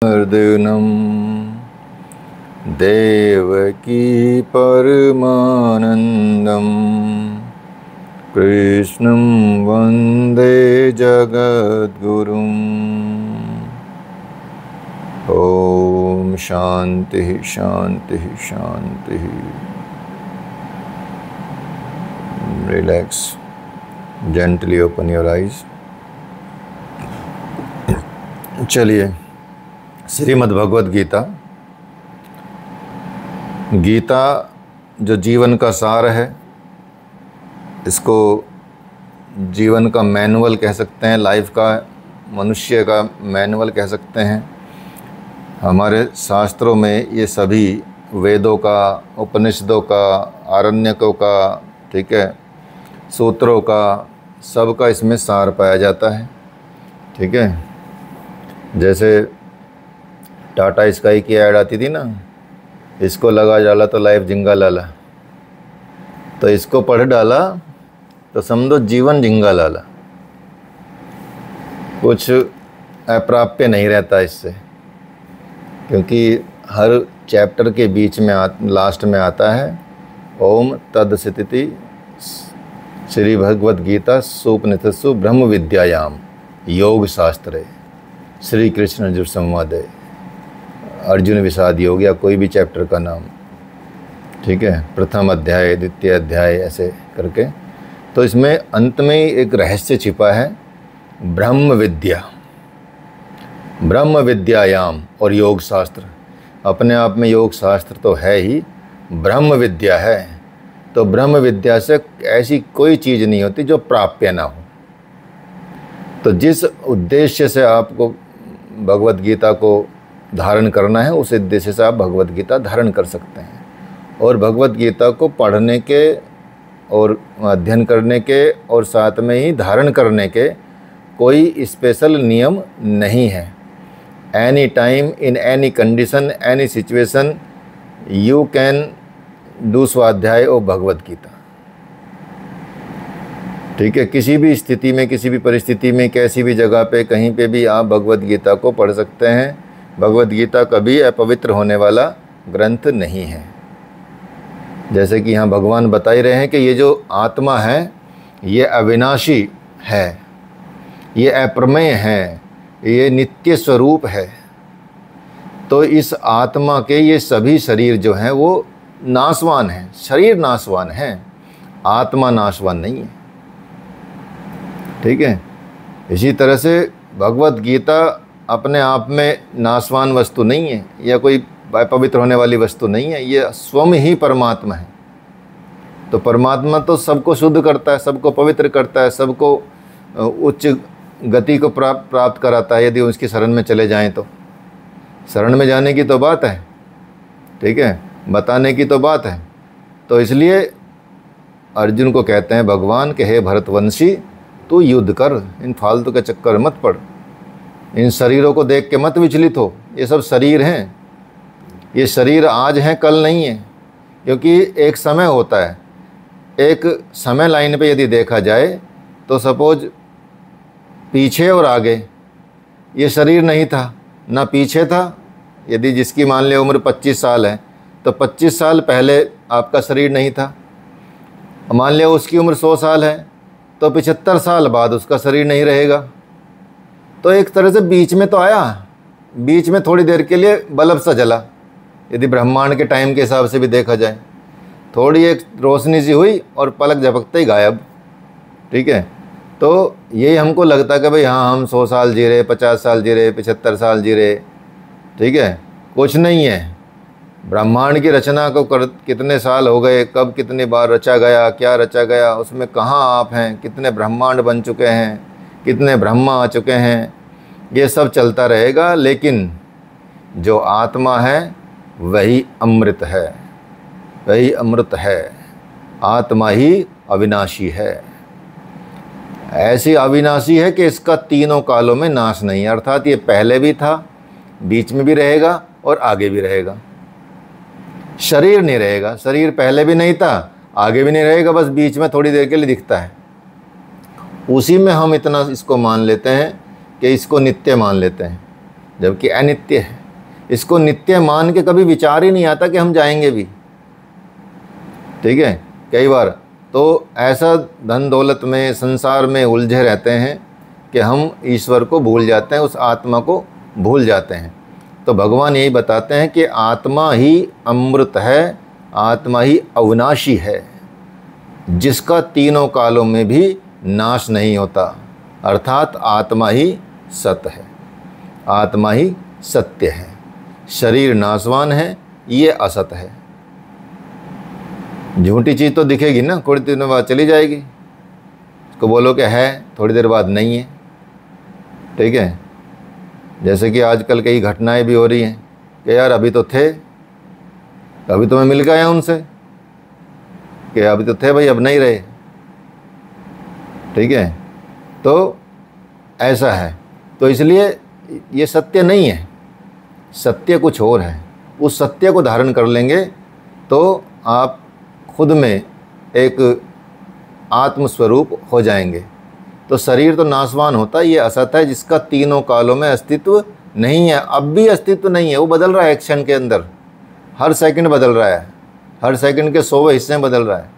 अर्दनम देवकी परमानंदम कृष्णं वंदे जगद्गुरुम्। ओम शांति शांति शांति। Relax, gently open your eyes. चलिए, श्रीमद् भगवद गीता। गीता जो जीवन का सार है, इसको जीवन का मैनुअल कह सकते हैं, लाइफ का, मनुष्य का मैनुअल कह सकते हैं। हमारे शास्त्रों में ये सभी वेदों का, उपनिषदों का, आरण्यकों का, ठीक है, सूत्रों का, सबका इसमें सार पाया जाता है। ठीक है, जैसे टाटा स्काई की ऐड आती थी ना, इसको लगा डाला तो लाइफ झिंगा लाला, तो इसको पढ़ डाला तो समझो जीवन झिंगा लाला। कुछ अप्राप्य नहीं रहता इससे, क्योंकि हर चैप्टर के बीच में लास्ट में आता है ओम तदसदिति श्री भगवद गीता सुपनिषत्सु ब्रह्म विद्यायाम योग शास्त्रे श्री कृष्ण अर्जुन संवादे, अर्जुन विषाद योग या कोई भी चैप्टर का नाम, ठीक है, प्रथम अध्याय, द्वितीय अध्याय, ऐसे करके। तो इसमें अंत में एक रहस्य छिपा है, ब्रह्म विद्या, ब्रह्म विद्यायाम। और योग शास्त्र अपने आप में, योग शास्त्र तो है ही, ब्रह्म विद्या है। तो ब्रह्म विद्या से ऐसी कोई चीज़ नहीं होती जो प्राप्य ना हो। तो जिस उद्देश्य से आपको भगवद गीता को धारण करना है, उस उद्देश्य से आप भगवद गीता धारण कर सकते हैं। और भगवद गीता को पढ़ने के और अध्ययन करने के और साथ में ही धारण करने के कोई स्पेशल नियम नहीं है। Any time, in any condition, any situation you can do स्वाध्याय ऑफ भगवद गीता। ठीक है, किसी भी स्थिति में, किसी भी परिस्थिति में, कैसी भी जगह पे, कहीं पे भी आप भगवद गीता को पढ़ सकते हैं। भगवद गीता कभी अपवित्र होने वाला ग्रंथ नहीं है। जैसे कि यहाँ भगवान बता ही रहे हैं कि ये जो आत्मा है ये अविनाशी है, ये अप्रमेय है, ये नित्य स्वरूप है। तो इस आत्मा के ये सभी शरीर जो हैं वो नाशवान हैं। शरीर नाशवान है, आत्मा नाशवान नहीं है। ठीक है, इसी तरह से भगवद गीता अपने आप में नाशवान वस्तु नहीं है या कोई पवित्र होने वाली वस्तु नहीं है। ये स्वयं ही परमात्मा है। तो परमात्मा तो सबको शुद्ध करता है, सबको पवित्र करता है, सबको उच्च गति को प्राप्त कराता है, यदि उसकी शरण में चले जाएं तो। शरण में जाने की तो बात है, ठीक है, बताने की तो बात है। तो इसलिए अर्जुन को कहते हैं भगवान के, हे भरतवंशी, तू युद्ध कर, इन फालतू के चक्कर मत पड़, इन शरीरों को देख के मत विचलित हो। ये सब शरीर हैं, ये शरीर आज हैं, कल नहीं है। क्योंकि एक समय होता है, एक समय लाइन पे यदि देखा जाए तो सपोज पीछे और आगे ये शरीर नहीं था, ना पीछे था। यदि जिसकी मान लिया उम्र 25 साल है तो 25 साल पहले आपका शरीर नहीं था। मान लिया उसकी उम्र 100 साल है तो 75 साल बाद उसका शरीर नहीं रहेगा। तो एक तरह से बीच में तो आया, बीच में थोड़ी देर के लिए बल्ब सा जला, यदि ब्रह्मांड के टाइम के हिसाब से भी देखा जाए, थोड़ी एक रोशनी सी हुई और पलक झपकते ही गायब। ठीक है, तो यही हमको लगता है कि भाई हाँ, हम 100 साल जी रहे, 50 साल जी रहे, 75 साल जी रहे। ठीक है, कुछ नहीं है। ब्रह्मांड की रचना को कितने साल हो गए, कब कितनी बार रचा गया, क्या रचा गया, उसमें कहाँ आप हैं, कितने ब्रह्मांड बन चुके हैं, कितने ब्रह्मा आ चुके हैं, ये सब चलता रहेगा। लेकिन जो आत्मा है वही अमृत है, वही अमृत है। आत्मा ही अविनाशी है, ऐसी अविनाशी है कि इसका तीनों कालों में नाश नहीं है। अर्थात ये पहले भी था, बीच में भी रहेगा और आगे भी रहेगा। शरीर नहीं रहेगा, शरीर पहले भी नहीं था, आगे भी नहीं रहेगा, बस बीच में थोड़ी देर के लिए दिखता है। उसी में हम इतना इसको मान लेते हैं कि इसको नित्य मान लेते हैं। जबकि अनित्य है। इसको नित्य मान के कभी विचार ही नहीं आता कि हम जाएंगे भी। ठीक है, कई बार तो ऐसा धन दौलत में, संसार में उलझे रहते हैं कि हम ईश्वर को भूल जाते हैं, उस आत्मा को भूल जाते हैं। तो भगवान यही बताते हैं कि आत्मा ही अमृत है, आत्मा ही अविनाशी है, जिसका तीनों कालों में भी नाश नहीं होता। अर्थात आत्मा ही सत्य है, आत्मा ही सत्य है। शरीर नाशवान है, ये असत है। झूठी चीज़ तो दिखेगी ना, थोड़ी देर बाद चली जाएगी। इसको बोलो कि है, थोड़ी देर बाद नहीं है। ठीक है, जैसे कि आजकल कई घटनाएं भी हो रही हैं कि यार अभी तो थे, अभी तो मैं मिल गया उनसे, कि अभी तो थे भाई, अब नहीं रहे। ठीक है, तो ऐसा है। तो इसलिए ये सत्य नहीं है, सत्य कुछ और है। उस सत्य को धारण कर लेंगे तो आप खुद में एक आत्मस्वरूप हो जाएंगे। तो शरीर तो नाशवान होता है, ये असत है, जिसका तीनों कालों में अस्तित्व नहीं है। अब भी अस्तित्व नहीं है, वो बदल रहा है एक क्षण के अंदर, हर सेकंड बदल रहा है, हर सेकंड के 100वें हिस्से में बदल रहा है।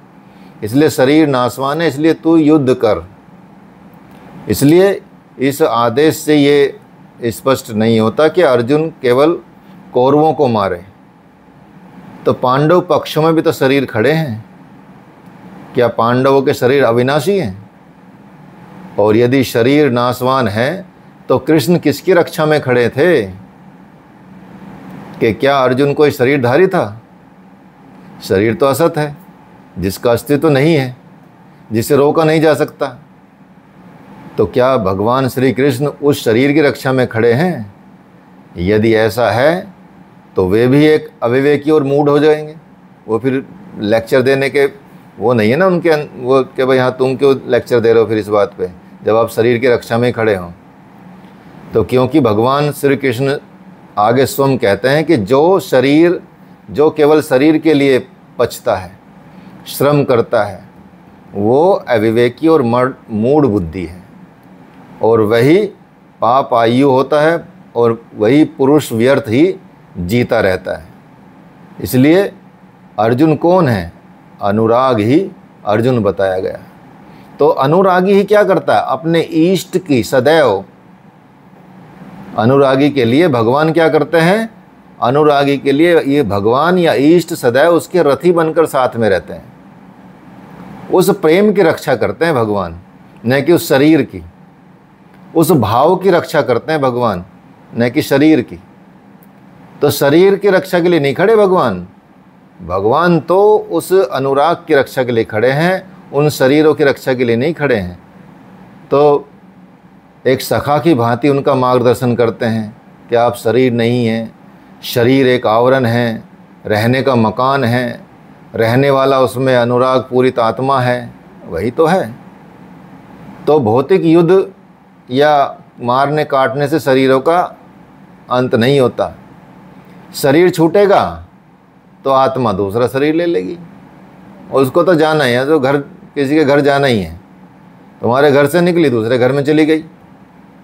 इसलिए शरीर नाशवान है, इसलिए तू युद्ध कर। इसलिए इस आदेश से ये स्पष्ट नहीं होता कि अर्जुन केवल कौरवों को मारे। तो पांडव पक्षों में भी तो शरीर खड़े हैं। क्या पांडवों के शरीर अविनाशी हैं? और यदि शरीर नाशवान है तो कृष्ण किसकी रक्षा में खड़े थे? कि क्या अर्जुन कोई शरीरधारी था? शरीर तो असत है, जिसका अस्तित्व नहीं है, जिसे रोका नहीं जा सकता। तो क्या भगवान श्री कृष्ण उस शरीर की रक्षा में खड़े हैं? यदि ऐसा है तो वे भी एक अविवेकी और मूढ़ हो जाएंगे। वो फिर लेक्चर देने के वो नहीं है ना उनके, वो कि भाई हाँ तुम क्यों लेक्चर दे रहे हो फिर इस बात पे, जब आप शरीर की रक्षा में खड़े हों। तो क्योंकि भगवान श्री कृष्ण आगे स्वयं कहते हैं कि जो केवल शरीर के लिए पचता है, श्रम करता है, वो अविवेकी और मूढ़ बुद्धि है, और वही पाप आयु होता है, और वही पुरुष व्यर्थ ही जीता रहता है। इसलिए अर्जुन कौन है? अनुराग ही अर्जुन बताया गया। तो अनुरागी ही क्या करता है? अपने इष्ट की सदैव, अनुरागी के लिए भगवान क्या करते हैं? अनुरागी के लिए ये भगवान या इष्ट सदैव उसके रथी बनकर साथ में रहते हैं। उस प्रेम की रक्षा करते हैं भगवान, न कि उस शरीर की। उस भाव की रक्षा करते हैं भगवान, न कि शरीर की। तो शरीर की रक्षा के लिए नहीं खड़े भगवान, भगवान तो उस अनुराग की रक्षा के लिए खड़े हैं, उन शरीरों की रक्षा के लिए नहीं खड़े हैं। तो एक सखा की भांति उनका मार्गदर्शन करते हैं कि आप शरीर नहीं हैं, शरीर एक आवरण है, रहने का मकान है, रहने वाला उसमें अनुराग पूरित आत्मा है, वही तो है। तो भौतिक युद्ध या मारने काटने से शरीरों का अंत नहीं होता। शरीर छूटेगा तो आत्मा दूसरा शरीर ले लेगी, और उसको तो जाना ही है, तो घर किसी के घर जाना ही है। तुम्हारे घर से निकली दूसरे घर में चली गई,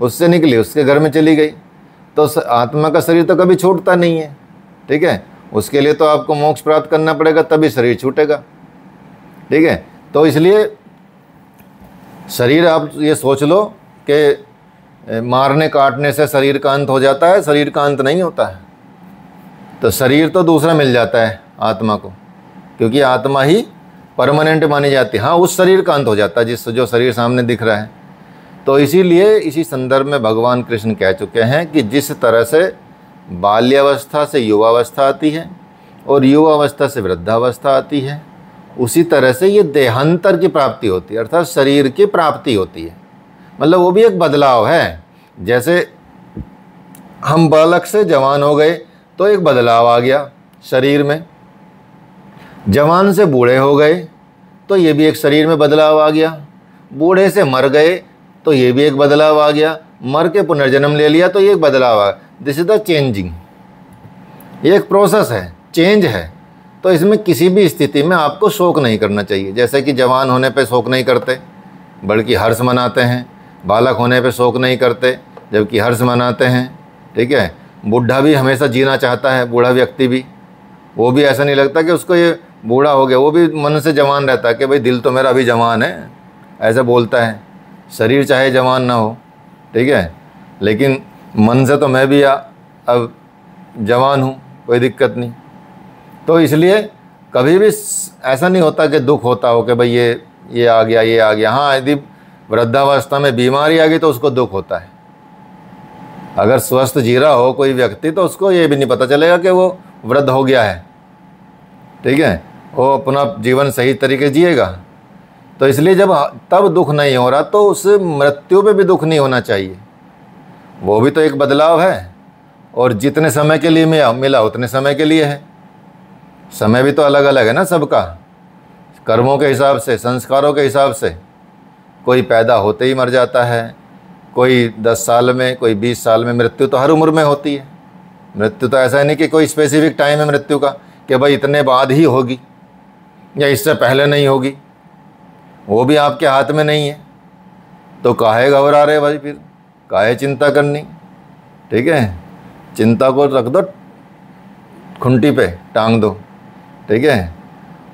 उससे निकली उसके घर में चली गई। तो आत्मा का शरीर तो कभी छूटता नहीं है। ठीक है, उसके लिए तो आपको मोक्ष प्राप्त करना पड़ेगा, तभी शरीर छूटेगा। ठीक है, तो इसलिए शरीर आप ये सोच लो कि मारने काटने से शरीर का अंत हो जाता है, शरीर का अंत नहीं होता है। तो शरीर तो दूसरा मिल जाता है आत्मा को, क्योंकि आत्मा ही परमानेंट मानी जाती है। हाँ, उस शरीर का अंत हो जाता है जो शरीर सामने दिख रहा है। तो इसीलिए इसी संदर्भ में भगवान कृष्ण कह चुके हैं कि जिस तरह से बाल्यावस्था से युवावस्था आती है और युवावस्था से वृद्धावस्था आती है, उसी तरह से ये देहांतर की प्राप्ति होती है, अर्थात शरीर की प्राप्ति होती है। मतलब वो भी एक बदलाव है। जैसे हम बालक से जवान हो गए तो एक बदलाव आ गया शरीर में, जवान से बूढ़े हो गए तो ये भी एक शरीर में बदलाव आ गया, बूढ़े से मर गए तो ये भी एक बदलाव आ गया, मर के पुनर्जन्म ले लिया तो ये एक बदलाव आ गया। दिस इज द चेंजिंग, ये एक प्रोसेस है, चेंज है। तो इसमें किसी भी स्थिति में आपको शोक नहीं करना चाहिए। जैसे कि जवान होने पे शोक नहीं करते बल्कि हर्ष मनाते हैं, बालक होने पे शोक नहीं करते जबकि हर्ष मनाते हैं। ठीक है। बूढ़ा भी हमेशा जीना चाहता है, बूढ़ा व्यक्ति भी, वो भी ऐसा नहीं लगता कि उसको ये बूढ़ा हो गया, वो भी मन से जवान रहता है कि भाई दिल तो मेरा अभी जवान है, ऐसा बोलता है। शरीर चाहे जवान ना हो, ठीक है, लेकिन मन से तो मैं भी अब जवान हूँ, कोई दिक्कत नहीं। तो इसलिए कभी भी ऐसा नहीं होता कि दुख होता हो कि भाई ये आ गया, ये आ गया। हाँ, यदि वृद्धावस्था में बीमारी आ गई तो उसको दुख होता है। अगर स्वस्थ जी रहा हो कोई व्यक्ति तो उसको ये भी नहीं पता चलेगा कि वो वृद्ध हो गया है, ठीक है, वो अपना जीवन सही तरीके जिएगा। तो इसलिए जब तब दुख नहीं हो रहा तो उस मृत्यु पे भी दुख नहीं होना चाहिए। वो भी तो एक बदलाव है, और जितने समय के लिए मिला उतने समय के लिए है। समय भी तो अलग अलग है ना सबका, कर्मों के हिसाब से, संस्कारों के हिसाब से। कोई पैदा होते ही मर जाता है, कोई 10 साल में, कोई 20 साल में। मृत्यु तो हर उम्र में होती है। मृत्यु तो ऐसा नहीं कि कोई स्पेसिफिक टाइम है मृत्यु का कि भाई इतने बाद ही होगी या इससे पहले नहीं होगी, वो भी आपके हाथ में नहीं है। तो काहे घबरा रहे भाई, फिर काहे चिंता करनी, ठीक है। चिंता को रख दो, खुंटी पे टांग दो, ठीक है,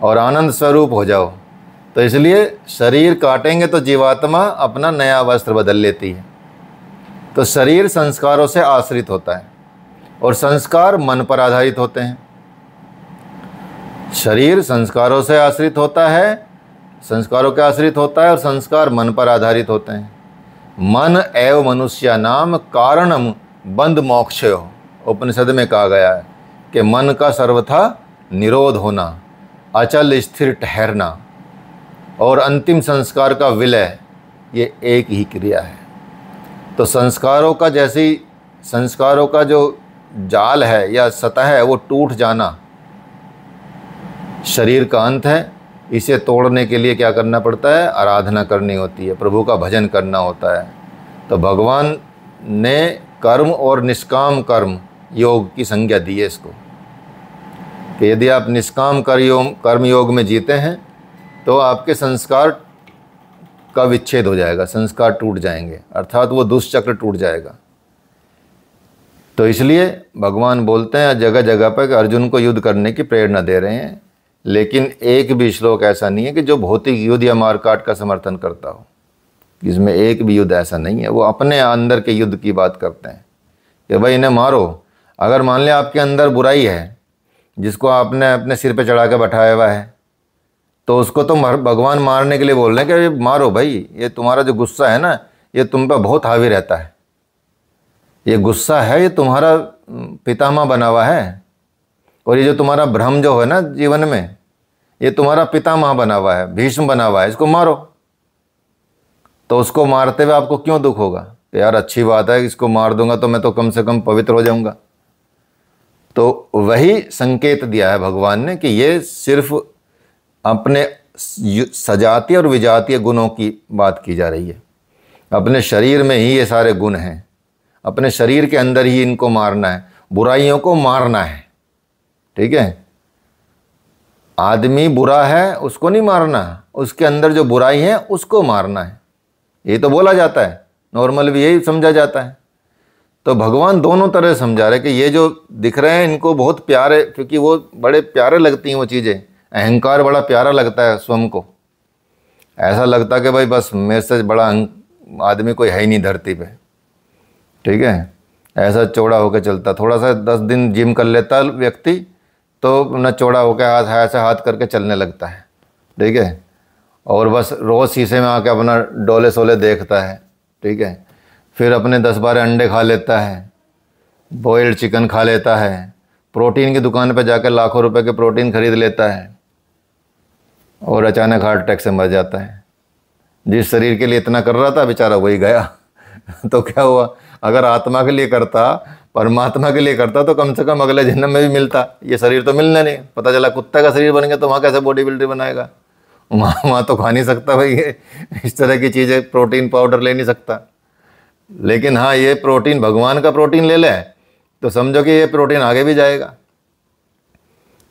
और आनंद स्वरूप हो जाओ। तो इसलिए शरीर काटेंगे तो जीवात्मा अपना नया वस्त्र बदल लेती है। तो शरीर संस्कारों से आश्रित होता है और संस्कार मन पर आधारित होते हैं। शरीर संस्कारों से आश्रित होता है, संस्कारों के आश्रित होता है, और संस्कार मन पर आधारित होते हैं। मन एव मनुष्य नाम कारणम बंध मोक्षयो, उपनिषद में कहा गया है कि मन का सर्वथा निरोध होना, अचल स्थिर ठहरना और अंतिम संस्कार का विलय, ये एक ही क्रिया है। तो संस्कारों का संस्कारों का जो जाल है या सतह है वो टूट जाना शरीर का अंत है। इसे तोड़ने के लिए क्या करना पड़ता है? आराधना करनी होती है, प्रभु का भजन करना होता है। तो भगवान ने कर्म और निष्काम कर्म योग की संज्ञा दी है इसको, कि यदि आप निष्काम कर्म योग में जीते हैं तो आपके संस्कार का विच्छेद हो जाएगा, संस्कार टूट जाएंगे, अर्थात वो दुष्चक्र टूट जाएगा। तो इसलिए भगवान बोलते हैं जगह जगह पर कि अर्जुन को युद्ध करने की प्रेरणा दे रहे हैं, लेकिन एक भी श्लोक ऐसा नहीं है कि जो भौतिक युद्ध या मारकाट का समर्थन करता हो। इसमें एक भी युद्ध ऐसा नहीं है। वो अपने अंदर के युद्ध की बात करते हैं कि भाई इन्हें मारो। अगर मान लिया आपके अंदर बुराई है जिसको आपने अपने सिर पे चढ़ा के बैठाया हुआ है, तो उसको तो भगवान मारने के लिए बोल रहे हैं कि मारो भाई, ये तुम्हारा जो गुस्सा है ना, ये तुम पर बहुत हावी रहता है। ये गुस्सा है, ये तुम्हारा पितामह बना हुआ है, और ये जो तुम्हारा भ्रम जो है ना जीवन में, ये तुम्हारा पितामह बना हुआ है, भीष्म बना हुआ है, इसको मारो। तो उसको मारते हुए आपको क्यों दुख होगा? यार अच्छी बात है, इसको मार दूंगा तो मैं तो कम से कम पवित्र हो जाऊंगा। तो वही संकेत दिया है भगवान ने कि ये सिर्फ अपने सजातीय और विजातीय गुणों की बात की जा रही है। अपने शरीर में ही ये सारे गुण हैं, अपने शरीर के अंदर ही इनको मारना है, बुराइयों को मारना है, ठीक है। आदमी बुरा है उसको नहीं मारना, उसके अंदर जो बुराई है उसको मारना है। ये तो बोला जाता है, नॉर्मल भी यही समझा जाता है। तो भगवान दोनों तरह समझा रहे कि ये जो दिख रहे हैं इनको बहुत प्यारे, क्योंकि वो बड़े प्यारे लगती हैं वो चीज़ें। अहंकार बड़ा प्यारा लगता है स्वयं को, ऐसा लगता है कि भाई बस मेरे से बड़ा आदमी कोई है ही नहीं धरती पे, ठीक है। ऐसा चौड़ा होकर चलता, थोड़ा सा 10 दिन जिम कर लेता व्यक्ति तो न चौड़ा होकर ऐसा हाथ करके चलने लगता है, ठीक है। और बस रोज़ शीशे में आके अपना डोले सोले देखता है, ठीक है। फिर अपने 10-12 अंडे खा लेता है, बॉइल्ड चिकन खा लेता है, प्रोटीन की दुकान पे जाकर लाखों रुपए के प्रोटीन खरीद लेता है, और अचानक हार्ट अटैक से मर जाता है। जिस शरीर के लिए इतना कर रहा था बेचारा वही गया। तो क्या हुआ? अगर आत्मा के लिए करता, परमात्मा के लिए करता, तो कम से कम अगले जन्म में भी मिलता। ये शरीर तो मिलना नहीं, पता चला कुत्ते का शरीर बन गया, तो वहाँ कैसे बॉडी बिल्डर बनाएगा? वहाँ तो खा नहीं सकता भाई, ये इस तरह की चीज़ें, प्रोटीन पाउडर ले नहीं सकता। लेकिन हाँ, ये प्रोटीन भगवान का प्रोटीन ले ले तो समझो कि ये प्रोटीन आगे भी जाएगा।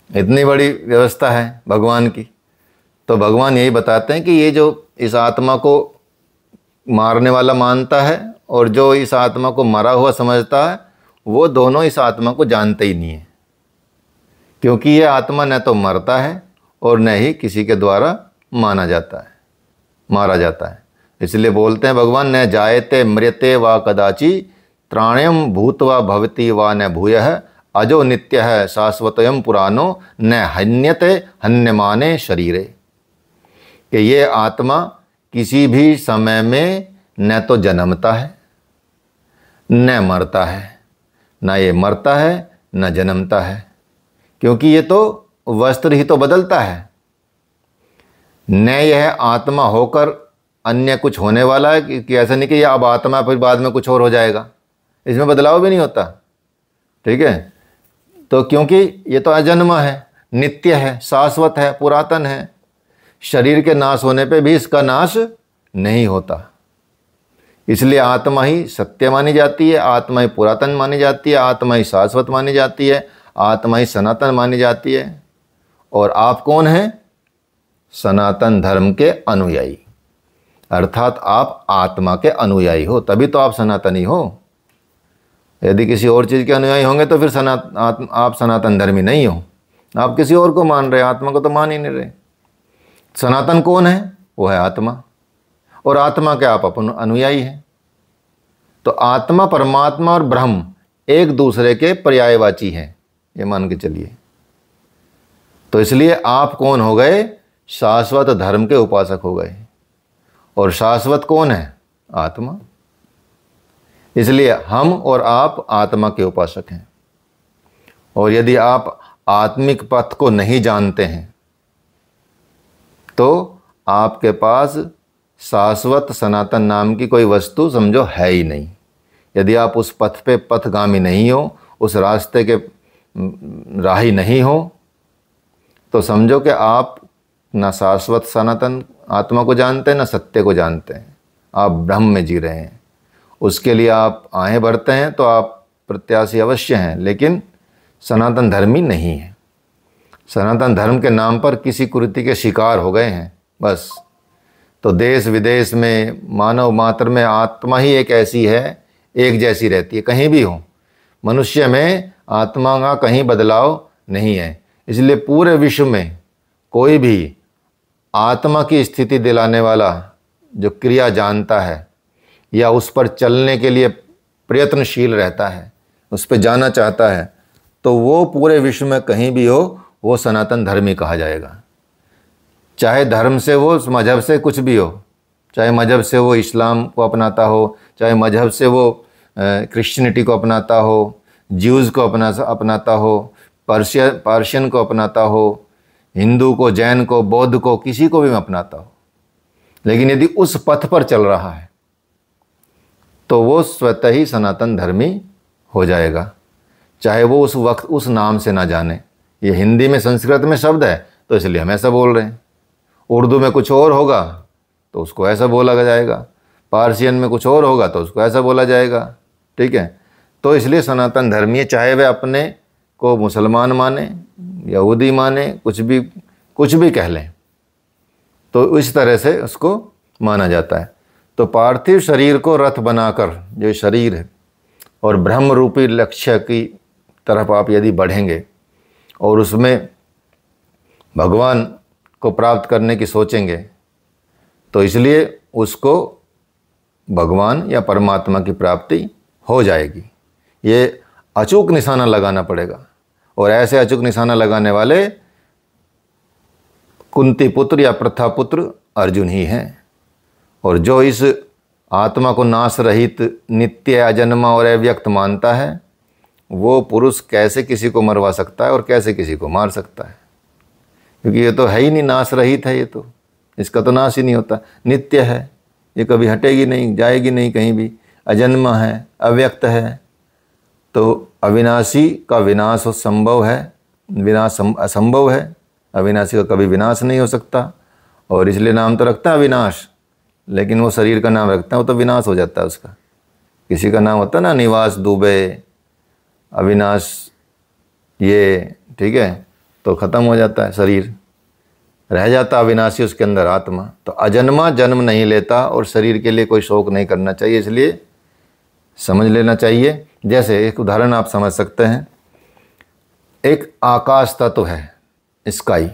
इतनी बड़ी व्यवस्था है भगवान की। तो भगवान यही बताते हैं कि ये जो इस आत्मा को मारने वाला मानता है और जो इस आत्मा को मरा हुआ समझता है, वो दोनों इस आत्मा को जानते ही नहीं है, क्योंकि ये आत्मा न तो मरता है और न ही किसी के द्वारा मारा जाता है। इसलिए बोलते हैं भगवान, न जायते म्रियते वा कदाचि त्राण्यम भूतवा भवति वा न भूयः अजो नित्यः शाश्वतयम पुरानो न हन्यते हन्यमाने शरीरे। कि ये आत्मा किसी भी समय में न तो जन्मता है न मरता है, न ये मरता है न जन्मता है, क्योंकि ये तो वस्त्र ही तो बदलता है। न यह आत्मा होकर अन्य कुछ होने वाला है कि ऐसा नहीं कि ये अब आत्मा फिर बाद में कुछ और हो जाएगा, इसमें बदलाव भी नहीं होता। ठीक है, तो क्योंकि ये तो अजन्मा है, नित्य है, शाश्वत है, पुरातन है। शरीर के नाश होने पे भी इसका नाश नहीं होता, इसलिए आत्मा ही सत्य मानी जाती है, आत्मा ही पुरातन मानी जाती है, आत्मा ही शाश्वत मानी जाती है, आत्मा ही सनातन मानी जाती है। और आप कौन हैं? सनातन धर्म के अनुयायी, अर्थात आप आत्मा के अनुयायी हो, तभी तो आप सनातनी हो। यदि किसी और चीज़ के अनुयायी होंगे तो फिर आप सनातन धर्मी नहीं हो, आप किसी और को मान रहे, आत्मा को तो मान ही नहीं रहे। सनातन कौन है? वो है आत्मा, और आत्मा के आप अपन अनुयायी हैं। तो आत्मा, परमात्मा और ब्रह्म एक दूसरे के पर्यायवाची हैं, ये मान के चलिए। तो इसलिए आप कौन हो गए? शाश्वत धर्म के उपासक हो गए। और शाश्वत कौन है? आत्मा। इसलिए हम और आप आत्मा के उपासक हैं। और यदि आप आत्मिक पथ को नहीं जानते हैं तो आपके पास शाश्वत सनातन नाम की कोई वस्तु समझो है ही नहीं। यदि आप उस पथ पे पथगामी नहीं हो, उस रास्ते के राही नहीं हो, तो समझो कि आप ना शाश्वत सनातन आत्मा को जानते हैं, ना सत्य को जानते हैं, आप ब्रह्म में जी रहे हैं। उसके लिए आप आहें भरते हैं तो आप प्रत्याशी अवश्य हैं, लेकिन सनातन धर्मी नहीं है। सनातन धर्म के नाम पर किसी कुरीति के शिकार हो गए हैं बस। तो देश विदेश में, मानव मात्र में आत्मा ही एक ऐसी है, एक जैसी रहती है, कहीं भी हो। मनुष्य में आत्मा का कहीं बदलाव नहीं है। इसलिए पूरे विश्व में कोई भी आत्मा की स्थिति दिलाने वाला जो क्रिया जानता है या उस पर चलने के लिए प्रयत्नशील रहता है, उस पर जाना चाहता है, तो वो पूरे विश्व में कहीं भी हो, वो सनातन धर्मी कहा जाएगा। चाहे धर्म से वो, मजहब से कुछ भी हो, चाहे मजहब से वो इस्लाम को अपनाता हो, चाहे मजहब से वो क्रिश्चियनिटी को अपनाता हो, ज्यूज़ को अपनाता हो, पर्शियन को अपनाता हो, हिंदू को, जैन को, बौद्ध को, किसी को भी अपनाता हो, लेकिन यदि उस पथ पर चल रहा है तो वो स्वतः ही सनातन धर्मी हो जाएगा, चाहे वो उस वक्त उस नाम से ना जाने। ये हिंदी में, संस्कृत में शब्द है तो इसलिए हम ऐसा बोल रहे हैं, उर्दू में कुछ और होगा तो उसको ऐसा बोला जाएगा, पार्शियन में कुछ और होगा तो उसको ऐसा बोला जाएगा। ठीक है, तो इसलिए सनातन धर्मी, चाहे वे अपने को मुसलमान माने, यहूदी माने, कुछ भी कह लें, तो इस तरह से उसको माना जाता है। तो पार्थिव शरीर को रथ बनाकर, जो शरीर है, और ब्रह्म रूपी लक्ष्य की तरफ आप यदि बढ़ेंगे और उसमें भगवान को प्राप्त करने की सोचेंगे, तो इसलिए उसको भगवान या परमात्मा की प्राप्ति हो जाएगी। ये अचूक निशाना लगाना पड़ेगा, और ऐसे अचूक निशाना लगाने वाले कुंती पुत्र या प्रथा पुत्र अर्जुन ही हैं। और जो इस आत्मा को नाश रहित, नित्य, अजन्मा और अव्यक्त मानता है, वो पुरुष कैसे किसी को मरवा सकता है और कैसे किसी को मार सकता है? क्योंकि ये तो है ही नहीं, नाश रहित है, ये तो, इसका तो नाश ही नहीं होता, नित्य है, ये कभी हटेगी नहीं, जाएगी नहीं कहीं भी, अजन्मा है, अव्यक्त है। तो अविनाशी का विनाश संभव है, विनाश असंभव है, अविनाशी का कभी विनाश नहीं हो सकता। और इसलिए नाम तो रखता है अविनाश, लेकिन वो शरीर का नाम रखता है, वो तो विनाश हो जाता है उसका। किसी का नाम होता है ना, निवास दुबे, अविनाश, ये, ठीक है, तो ख़त्म हो जाता है शरीर, रह जाता अविनाशी उसके अंदर आत्मा। तो अजन्मा जन्म नहीं लेता और शरीर के लिए कोई शोक नहीं करना चाहिए। इसलिए समझ लेना चाहिए। जैसे एक उदाहरण आप समझ सकते हैं, एक आकाश तत्व है, स्काई,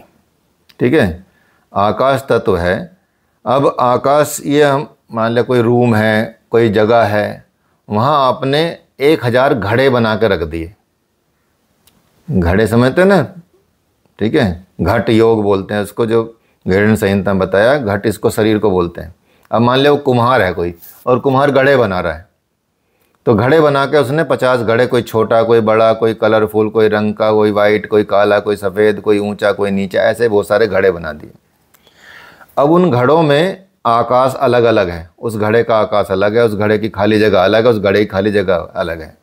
ठीक है, आकाश तत्व है। अब आकाश, ये हम मान लें कोई रूम है, कोई जगह है, वहाँ आपने 1000 घड़े बना के रख दिए। घड़े समझते हैं ना, ठीक है, घट योग बोलते हैं उसको, जो गृहण संहिता में बताया, घट इसको शरीर को बोलते हैं। अब मान ले वो कुम्हार है कोई, और कुम्हार घड़े बना रहा है, तो घड़े बना के उसने 50 घड़े, कोई छोटा कोई बड़ा, कोई कलरफुल, कोई रंग का, कोई वाइट, कोई काला, कोई सफ़ेद, कोई ऊंचा, कोई नीचा, ऐसे बहुत सारे घड़े बना दिए। अब उन घड़ों में आकाश अलग अलग है, उस घड़े का आकाश अलग है, उस घड़े की खाली जगह अलग है, उस घड़े की खाली जगह अलग है,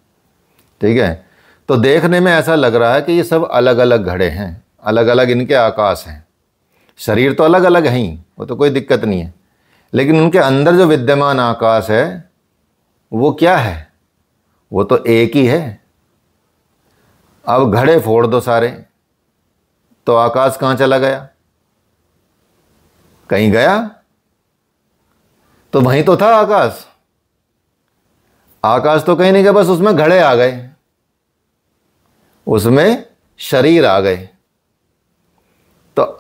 ठीक है। तो देखने में ऐसा लग रहा है कि ये सब अलग अलग घड़े हैं, अलग अलग इनके आकाश हैं। शरीर तो अलग अलग हैं ही, वो तो कोई दिक्कत नहीं है, लेकिन उनके अंदर जो विद्यमान आकाश है वो क्या है? वो तो एक ही है। अब घड़े फोड़ दो सारे, तो आकाश कहाँ चला गया? कहीं गया? तो वहीं तो था आकाश। आकाश तो कहीं नहीं गया, बस उसमें घड़े आ गए, उसमें शरीर आ गए। तो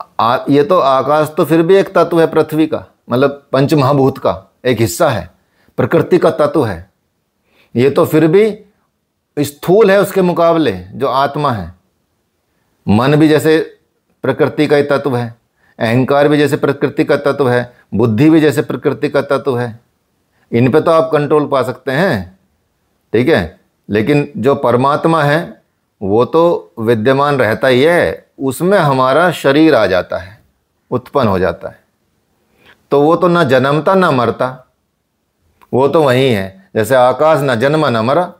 ये तो आकाश तो फिर भी एक तत्व है पृथ्वी का, मतलब पंचमहाभूत का एक हिस्सा है, प्रकृति का तत्व है। ये तो फिर भी स्थूल है उसके मुकाबले जो आत्मा है। मन भी जैसे प्रकृति का ही तत्व है, अहंकार भी जैसे प्रकृति का तत्व है, बुद्धि भी जैसे प्रकृति का तत्व है। इन पे तो आप कंट्रोल पा सकते हैं, ठीक है। लेकिन जो परमात्मा है वो तो विद्यमान रहता ही है, उसमें हमारा शरीर आ जाता है, उत्पन्न हो जाता है। तो वो तो ना जन्मता ना मरता, वो तो वही है। जैसे आकाश ना जन्मा ना मरा,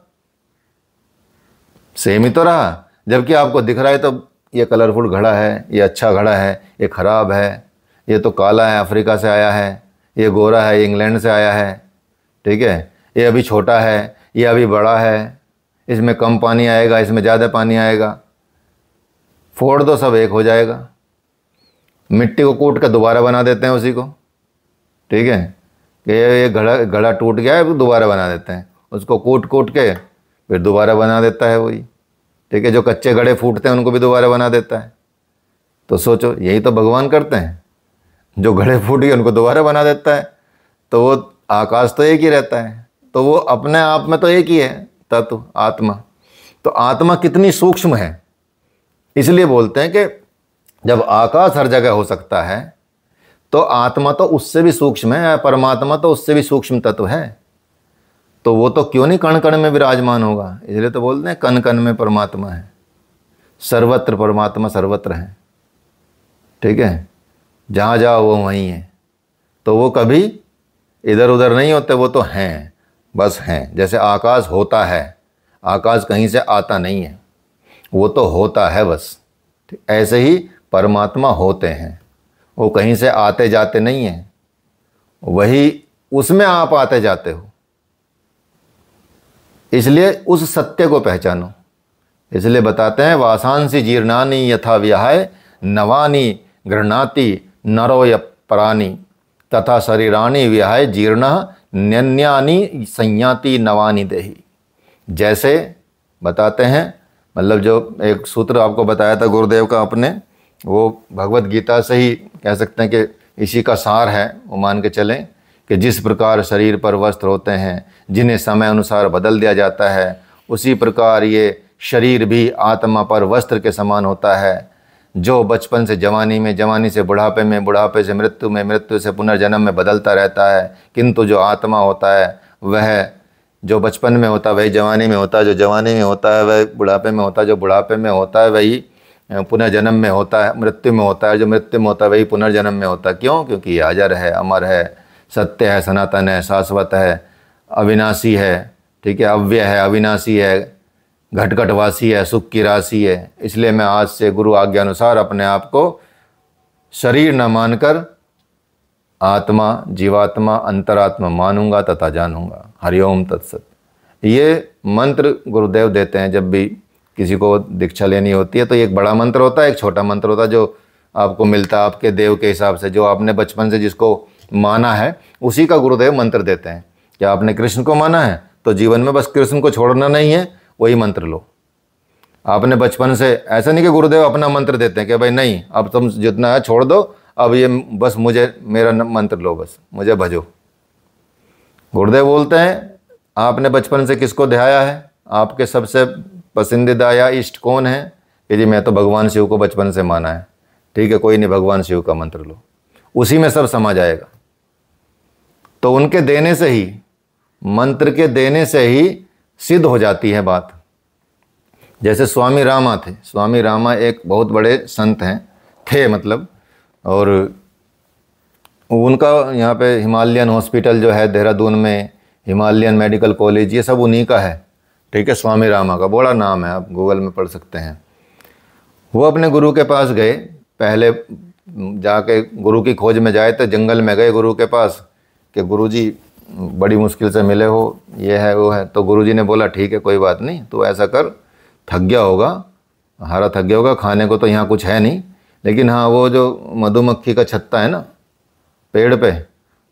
सेम ही तो रहा। जबकि आपको दिख रहा है तो ये कलरफुल घड़ा है, ये अच्छा घड़ा है, ये खराब है, ये तो काला है, अफ्रीका से आया है, ये गोरा है, ये इंग्लैंड से आया है, ठीक है, ये अभी छोटा है, ये अभी बड़ा है, इसमें कम पानी आएगा, इसमें ज़्यादा पानी आएगा। फोड़ दो सब एक हो जाएगा। मिट्टी को कूट कर दोबारा बना देते हैं उसी को, ठीक है, कि ये घड़ा टूट गया है, दोबारा बना देते हैं, उसको कूट के फिर दोबारा बना देता है वही, ठीक है। जो कच्चे घड़े फूटते हैं उनको भी दोबारा बना देता है। तो सोचो, यही तो भगवान करते हैं, जो घड़े फूट गए उनको दोबारा बना देता है। तो वो आकाश तो एक ही रहता है, तो वो अपने आप में तो एक ही है तत्व, आत्मा। तो आत्मा कितनी सूक्ष्म है, इसलिए बोलते हैं कि जब आकाश हर जगह हो सकता है तो आत्मा तो उससे भी सूक्ष्म है, परमात्मा तो उससे भी सूक्ष्म तत्व है। तो वो तो क्यों नहीं कण कण में विराजमान होगा। इसलिए तो बोलते हैं कण कण में परमात्मा है, सर्वत्र परमात्मा सर्वत्र है, ठीक है। जहाँ जाओ वो वहीं है। तो वो कभी इधर उधर नहीं होते, वो तो हैं, बस हैं। जैसे आकाश होता है, आकाश कहीं से आता नहीं है, वो तो होता है बस। ऐसे ही परमात्मा होते हैं, वो कहीं से आते जाते नहीं हैं, वही उसमें आप आते जाते हो। इसलिए उस सत्य को पहचानो। इसलिए बताते हैं वासांसी जीर्णानि यथा विहाय नवानि गृह्णाति नरो परानि तथा शरीराणि विहाय जीर्ण न्यन्यानि संयाति नवानि देहि। जैसे बताते हैं, मतलब जो एक सूत्र आपको बताया था गुरुदेव का अपने, वो भगवत गीता से ही कह सकते हैं कि इसी का सार है। वो मान के चलें कि जिस प्रकार शरीर पर वस्त्र होते हैं जिन्हें समय अनुसार बदल दिया जाता है, उसी प्रकार ये शरीर भी आत्मा पर वस्त्र के समान होता है, जो बचपन से जवानी में, जवानी से बुढ़ापे में, बुढ़ापे से मृत्यु में, मृत्यु से पुनर्जन्म में बदलता रहता है। किंतु जो आत्मा होता है वह जो बचपन में होता है वही जवानी में होता है, जो जवानी में होता है वह बुढ़ापे में होता है, जो बुढ़ापे में होता है वही पुनर्जन्म में होता है, मृत्यु में होता है, जो मृत्यु में होता है वही पुनर्जन्म में होता है। क्यों? क्योंकि ये अजर है, अमर है, सत्य है, सनातन है, शाश्वत है, अविनाशी है, ठीक है, अव्यय है, अविनाशी है, घटघटवासी है, सुख की राशि है। इसलिए मैं आज से गुरु आज्ञा अनुसार अपने आप को शरीर न मानकर आत्मा, जीवात्मा, अंतरात्मा मानूंगा तथा जानूंगा। हरिओम तत्सत। ये मंत्र गुरुदेव देते हैं जब भी किसी को दीक्षा लेनी होती है। तो एक बड़ा मंत्र होता है, एक छोटा मंत्र होता है जो आपको मिलता है आपके देव के हिसाब से, जो आपने बचपन से जिसको माना है उसी का गुरुदेव मंत्र देते हैं। क्या आपने कृष्ण को माना है तो जीवन में बस कृष्ण को छोड़ना नहीं है, वही मंत्र लो। आपने बचपन से, ऐसा नहीं कि गुरुदेव अपना मंत्र देते हैं कि भाई नहीं अब तुम जितना है छोड़ दो, अब ये बस मुझे मेरा मंत्र लो, बस मुझे भजो। गुरुदेव बोलते हैं आपने बचपन से किसको ध्याया है, आपके सबसे पसंदीदा या इष्ट कौन है, कि जी मैं तो भगवान शिव को बचपन से माना है। ठीक है, कोई नहीं, भगवान शिव का मंत्र लो, उसी में सब समा जाएगा। तो उनके देने से ही, मंत्र के देने से ही सिद्ध हो जाती है बात। जैसे स्वामी रामा थे, स्वामी रामा एक बहुत बड़े संत हैं, थे मतलब, और उनका यहाँ पे हिमालयन हॉस्पिटल जो है देहरादून में, हिमालयन मेडिकल कॉलेज, ये सब उन्हीं का है। ठीक है, स्वामी रामा का बड़ा नाम है, आप गूगल में पढ़ सकते हैं। वो अपने गुरु के पास गए, पहले जाके गुरु की खोज में जाए तो जंगल में गए गुरु के पास कि गुरुजी बड़ी मुश्किल से मिले हो, ये है वो है। तो गुरुजी ने बोला ठीक है कोई बात नहीं, तो ऐसा कर, थक गया होगा, हारा थक गया होगा, खाने को तो यहाँ कुछ है नहीं, लेकिन हाँ वो जो मधुमक्खी का छत्ता है ना पेड़ पे,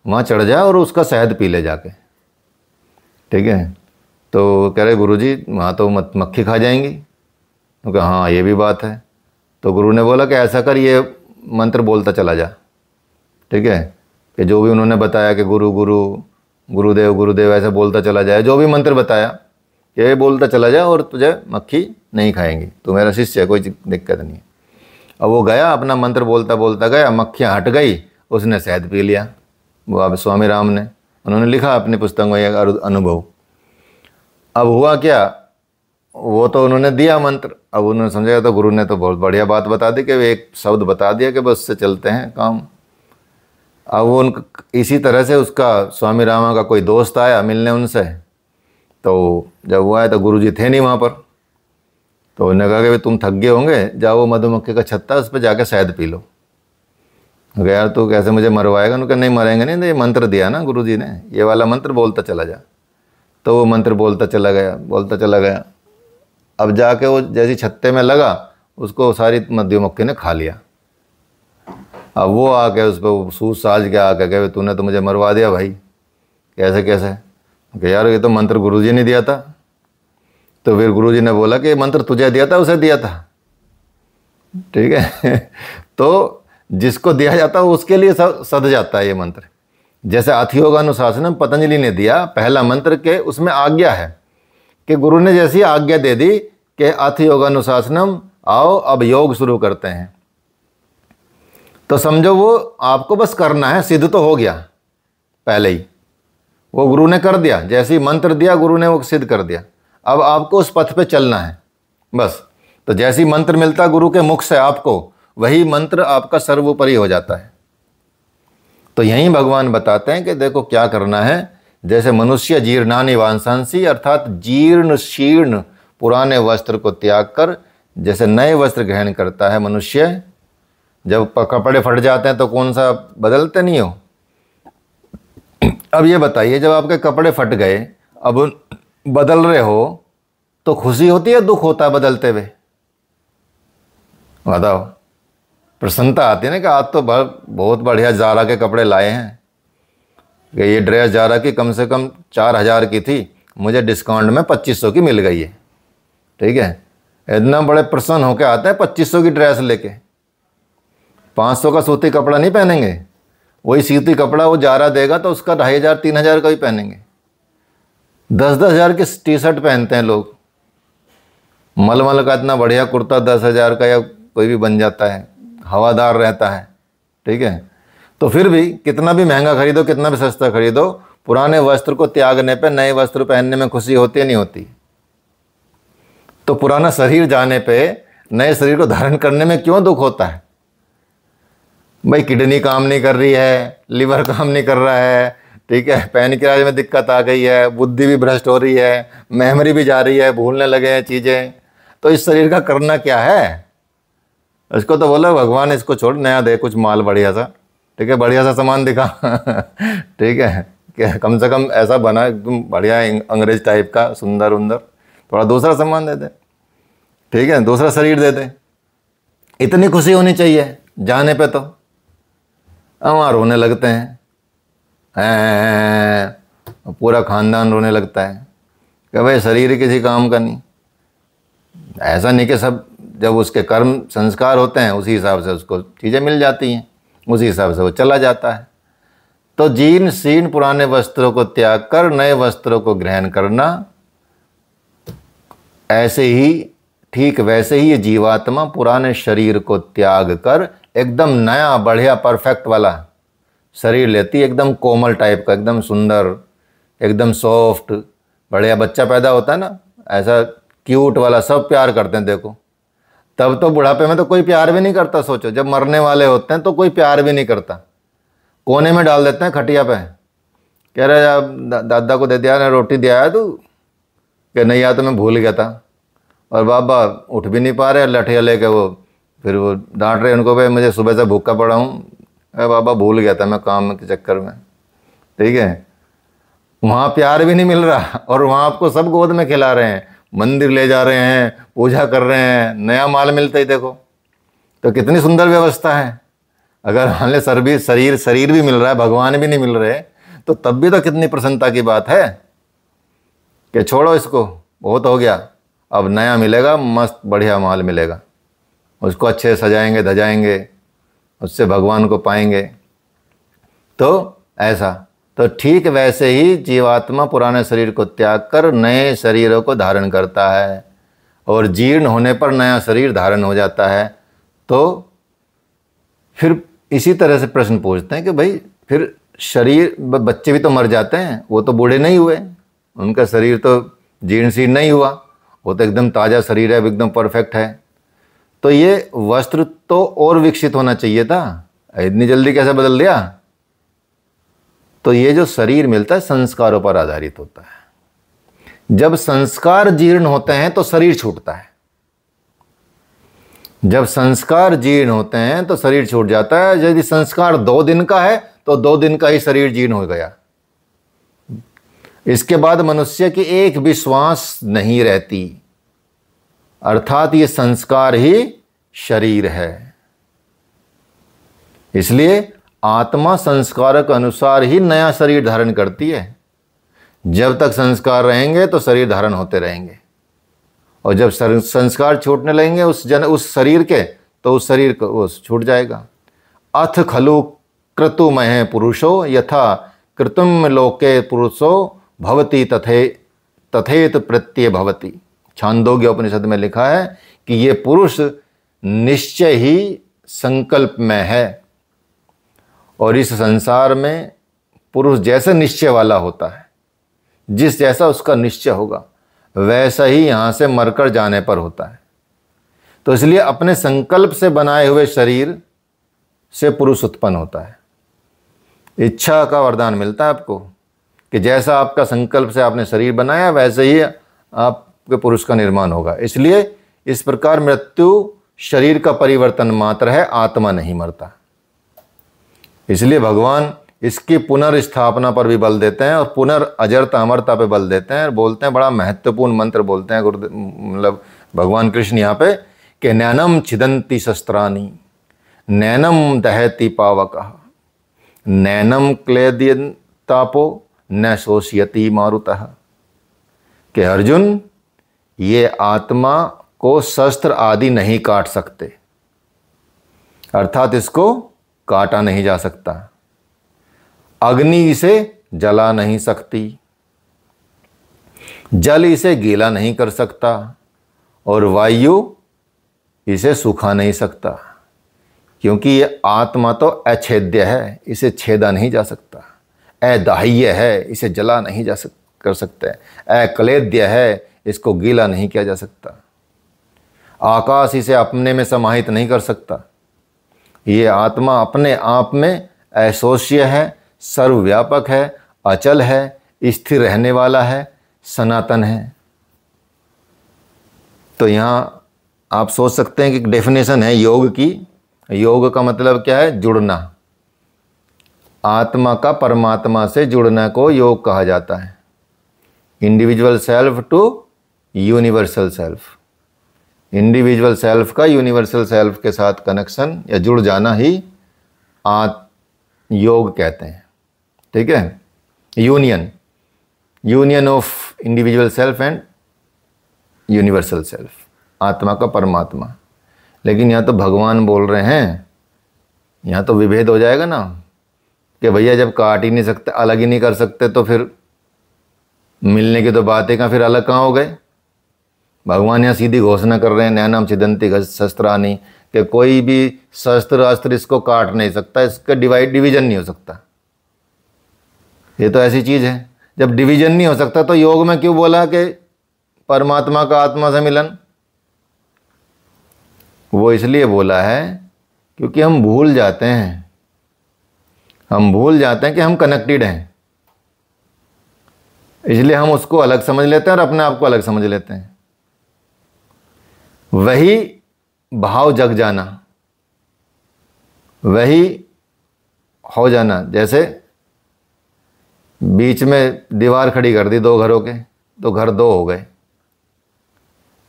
वहाँ चढ़ जा और उसका शहद पी ले जाके। ठीक है, तो कह रहे गुरुजी वहाँ तो मक्खी खा जाएंगी। तो कहा हाँ ये भी बात है। तो गुरु ने बोला कि ऐसा कर, ये मंत्र बोलता चला जा। ठीक है, कि जो भी उन्होंने बताया कि गुरु गुरु गुरुदेव गुरुदेव ऐसे बोलता चला जाए, जो भी मंत्र बताया ये बोलता चला जा और तुझे मक्खी नहीं खाएंगी, तू मेरा शिष्य है, कोई दिक्कत नहीं है। अब वो गया अपना मंत्र बोलता बोलता गया, मक्खियाँ हट गई, उसने शहद पी लिया। वो अब स्वामी राम ने, उन्होंने लिखा अपनी पुस्तक में एक अनुभव। अब हुआ क्या, वो तो उन्होंने दिया मंत्र, अब उन्होंने समझा तो गुरु ने तो बहुत बढ़िया बात बता दी कि एक शब्द बता दिया कि बस से चलते हैं काम। अब वो उन इसी तरह से उसका स्वामी रामा का कोई दोस्त आया मिलने उनसे, तो जब वो आया तो गुरुजी थे नहीं वहाँ पर। तो उन्होंने कहा कि भाई तुम थक गए होंगे, जाओ वो मधुमक्खी का छत्ता उस पर जाके शहद पी लो। यार तू कैसे मुझे मरवाएगा? उन्होंने कहा नहीं मरेंगे नहीं, तो ये मंत्र दिया ना गुरुजी ने, ये वाला मंत्र बोलता चला जा। तो वो मंत्र बोलता चला गया, बोलता चला गया। अब जाके वो जैसी छत्ते में लगा, उसको सारी मधुमक्खी ने खा लिया। अब वो आके उस पर सूझ साझ के आके कहे तूने तो मुझे मरवा दिया भाई, कैसे कैसे? कि यार ये तो मंत्र गुरुजी ने दिया था। तो फिर गुरुजी ने बोला कि मंत्र तुझे दिया था उसे दिया था। ठीक है तो जिसको दिया जाता है उसके लिए सद जाता है ये मंत्र। जैसे अथियोगानुशासनम पतंजलि ने दिया, पहला मंत्र के उसमें आज्ञा है कि गुरु ने जैसी आज्ञा दे दी कि अथियोगानुशासनम आओ अब योग शुरू करते हैं, तो समझो वो आपको बस करना है, सिद्ध तो हो गया पहले ही, वो गुरु ने कर दिया। जैसे ही मंत्र दिया गुरु ने वो सिद्ध कर दिया। अब आपको उस पथ पे चलना है बस। तो जैसी मंत्र मिलता गुरु के मुख से आपको, वही मंत्र आपका सर्वोपरि हो जाता है। तो यहीं भगवान बताते हैं कि देखो क्या करना है। जैसे मनुष्य जीर्णानि वांसांसी, अर्थात जीर्ण शीर्ण पुराने वस्त्र को त्याग कर जैसे नए वस्त्र ग्रहण करता है मनुष्य। जब कपड़े फट जाते हैं तो कौन सा बदलते नहीं हो। अब ये बताइए, जब आपके कपड़े फट गए, अब बदल रहे हो, तो खुशी होती है दुख होता है बदलते हुए? बताओ। प्रसन्नता आती है ना कि आज तो बहुत बढ़िया जारा के कपड़े लाए हैं, कि ये ड्रेस जारा की कम से कम 4000 की थी, मुझे डिस्काउंट में 2500 की मिल गई है। ठीक है, इतना बड़े प्रसन्न होकर आते हैं 2500 की ड्रेस लेके। 500 का सूती कपड़ा नहीं पहनेंगे, वही सूती कपड़ा वो जारा देगा तो उसका 2500-3000 का भी पहनेंगे। 10-10 हज़ार की टी शर्ट पहनते हैं लोग। मलमल का इतना बढ़िया कुर्ता 10,000 का या कोई भी बन जाता है, हवादार रहता है। ठीक है, तो फिर भी कितना भी महंगा खरीदो, कितना भी सस्ता खरीदो, पुराने वस्त्र को त्यागने पे नए वस्त्र पहनने में खुशी होती है नहीं होती? तो पुराना शरीर जाने पे नए शरीर को धारण करने में क्यों दुख होता है? भाई किडनी काम नहीं कर रही है, लिवर काम नहीं कर रहा है, ठीक है, पैनक्रियाज में दिक्कत आ गई है, बुद्धि भी भ्रष्ट हो रही है, मेमोरी भी जा रही है, भूलने लगे हैं चीज़ें, तो इस शरीर का करना क्या है? इसको तो बोला भगवान इसको छोड़, नया दे कुछ माल बढ़िया सा। ठीक है, बढ़िया सा सामान दिखा ठीक है, क्या कम से कम ऐसा बना एकदम बढ़िया अंग्रेज टाइप का, सुंदर उंदर, थोड़ा दूसरा सामान दे दे। ठीक है, दूसरा शरीर दे दे। इतनी खुशी होनी चाहिए जाने पे। तो वहाँ रोने लगते हैं, पूरा खानदान रोने लगता है। कि भाई शरीर किसी काम का नहीं। ऐसा नहीं कि सब जब उसके कर्म संस्कार होते हैं उसी हिसाब से उसको चीज़ें मिल जाती हैं, उसी हिसाब से वो चला जाता है। तो जीर्ण शीर्ण पुराने वस्त्रों को त्याग कर नए वस्त्रों को ग्रहण करना, ऐसे ही ठीक वैसे ही ये जीवात्मा पुराने शरीर को त्याग कर एकदम नया बढ़िया परफेक्ट वाला शरीर लेती है, एकदम कोमल टाइप का, एकदम सुंदर, एकदम सॉफ्ट। बढ़िया बच्चा पैदा होता है ना, ऐसा क्यूट वाला, सब प्यार करते हैं। देखो तब तो बुढ़ापे में तो कोई प्यार भी नहीं करता। सोचो जब मरने वाले होते हैं तो कोई प्यार भी नहीं करता, कोने में डाल देते हैं खटिया पे। कह रहे दादा को दे दिया ना, रोटी दिया है तू? कि नहीं यार तो मैं भूल गया था। और बाबा उठ भी नहीं पा रहे, लठिया लेके वो फिर वो डांट रहे उनको, भाई मुझे सुबह से भूखा पड़ा हूँ। अरे बाबा भूल गया था मैं काम के चक्कर में। ठीक है, वहाँ प्यार भी नहीं मिल रहा और वहाँ आपको सब गोद में खिला रहे हैं, मंदिर ले जा रहे हैं, पूजा कर रहे हैं, नया माल मिलता ही देखो। तो कितनी सुंदर व्यवस्था है। अगर मान ले शरीर भी मिल रहा है, भगवान भी नहीं मिल रहे, तो तब भी तो कितनी प्रसन्नता की बात है कि छोड़ो इसको, बहुत हो गया, अब नया मिलेगा, मस्त बढ़िया माल मिलेगा, उसको अच्छे सजाएंगे धजाएंगे, उससे भगवान को पाएंगे। तो ऐसा, तो ठीक वैसे ही जीवात्मा पुराने शरीर को त्याग कर नए शरीरों को धारण करता है और जीर्ण होने पर नया शरीर धारण हो जाता है। तो फिर इसी तरह से प्रश्न पूछते हैं कि भाई फिर शरीर, बच्चे भी तो मर जाते हैं, वो तो बूढ़े नहीं हुए, उनका शरीर तो जीर्ण शीर्ण नहीं हुआ, वो तो एकदम ताज़ा शरीर है, एकदम परफेक्ट है। तो ये वस्त्र तो और विकसित होना चाहिए था, इतनी जल्दी कैसे बदल दिया? तो ये जो शरीर मिलता है संस्कारों पर आधारित होता है। जब संस्कार जीर्ण होते हैं तो शरीर छूटता है। जब संस्कार जीर्ण होते हैं तो शरीर छूट जाता है। यदि संस्कार 2 दिन का है तो 2 दिन का ही शरीर जीर्ण हो गया। इसके बाद मनुष्य की एक भी श्वास नहीं रहती, अर्थात ये संस्कार ही शरीर है। इसलिए आत्मा संस्कार के अनुसार ही नया शरीर धारण करती है। जब तक संस्कार रहेंगे तो शरीर धारण होते रहेंगे, और जब संस्कार छूटने लगेंगे उस शरीर के, तो उस शरीर को वो छूट जाएगा। अथ खलु क्रतुमहे पुरुषो यथा कृतुम लोके पुरुषो भवति तथेत प्रत्यय भवति। छांदोग्य उपनिषद में लिखा है कि ये पुरुष निश्चय ही संकल्प में है, और इस संसार में पुरुष जैसे निश्चय वाला होता है, जिस जैसा उसका निश्चय होगा वैसा ही यहाँ से मरकर जाने पर होता है। तो इसलिए अपने संकल्प से बनाए हुए शरीर से पुरुष उत्पन्न होता है। इच्छा का वरदान मिलता है आपको कि जैसा आपका संकल्प से आपने शरीर बनाया वैसे ही आपके पुरुष का निर्माण होगा। इसलिए इस प्रकार मृत्यु शरीर का परिवर्तन मात्र है, आत्मा नहीं मरता। इसलिए भगवान इसकी पुनर्स्थापना पर भी बल देते हैं और पुनर्अजरता अमरता पे बल देते हैं। बोलते हैं, बड़ा महत्वपूर्ण मंत्र बोलते हैं मतलब भगवान कृष्ण यहाँ पे कि नैनम छिदंती शस्त्राणी नैनम दहती पावकः नैनम क्लेदयन्तापो न शोषयति मारुतः। कि अर्जुन, ये आत्मा को शस्त्र आदि नहीं काट सकते, अर्थात इसको काटा नहीं जा सकता। अग्नि इसे जला नहीं सकती, जल इसे गीला नहीं कर सकता, और वायु इसे सुखा नहीं सकता, क्योंकि ये आत्मा तो अछेद्य है, इसे छेदा नहीं जा सकता। अदाह्य है, इसे जला नहीं कर सकते। अक्लेद्य है, इसको गीला नहीं किया जा सकता। आकाश इसे अपने में समाहित नहीं कर सकता। ये आत्मा अपने आप में अशोष्य है, सर्वव्यापक है, अचल है, स्थिर रहने वाला है, सनातन है। तो यहाँ आप सोच सकते हैं कि डेफिनेशन है योग की। योग का मतलब क्या है? जुड़ना। आत्मा का परमात्मा से जुड़ने को योग कहा जाता है। Individual self to universal self. Individual self का यूनिवर्सल सेल्फ के साथ कनेक्शन या जुड़ जाना ही योग कहते हैं। ठीक है, union. Union of individual self and universal self, आत्मा का परमात्मा। लेकिन यहाँ तो भगवान बोल रहे हैं, यहाँ तो विभेद हो जाएगा ना कि भैया जब काट ही नहीं सकते, अलग ही नहीं कर सकते, तो फिर मिलने की तो बात है कहाँ, फिर अलग कहाँ हो गए। भगवान यहाँ सीधी घोषणा कर रहे हैं, नैनाम छिदन्ति शस्त्राणि, कि कोई भी शस्त्र अस्त्र इसको काट नहीं सकता, इसका डिवीजन नहीं हो सकता। ये तो ऐसी चीज़ है, जब डिवीजन नहीं हो सकता तो योग में क्यों बोला कि परमात्मा का आत्मा से मिलन? वो इसलिए बोला है क्योंकि हम भूल जाते हैं, कि हम कनेक्टेड हैं, इसलिए हम उसको अलग समझ लेते हैं और अपने आप को अलग समझ लेते हैं। वही भाव जग जाना, वही हो जाना। जैसे बीच में दीवार खड़ी कर दी दो घरों के, तो घर दो हो गए,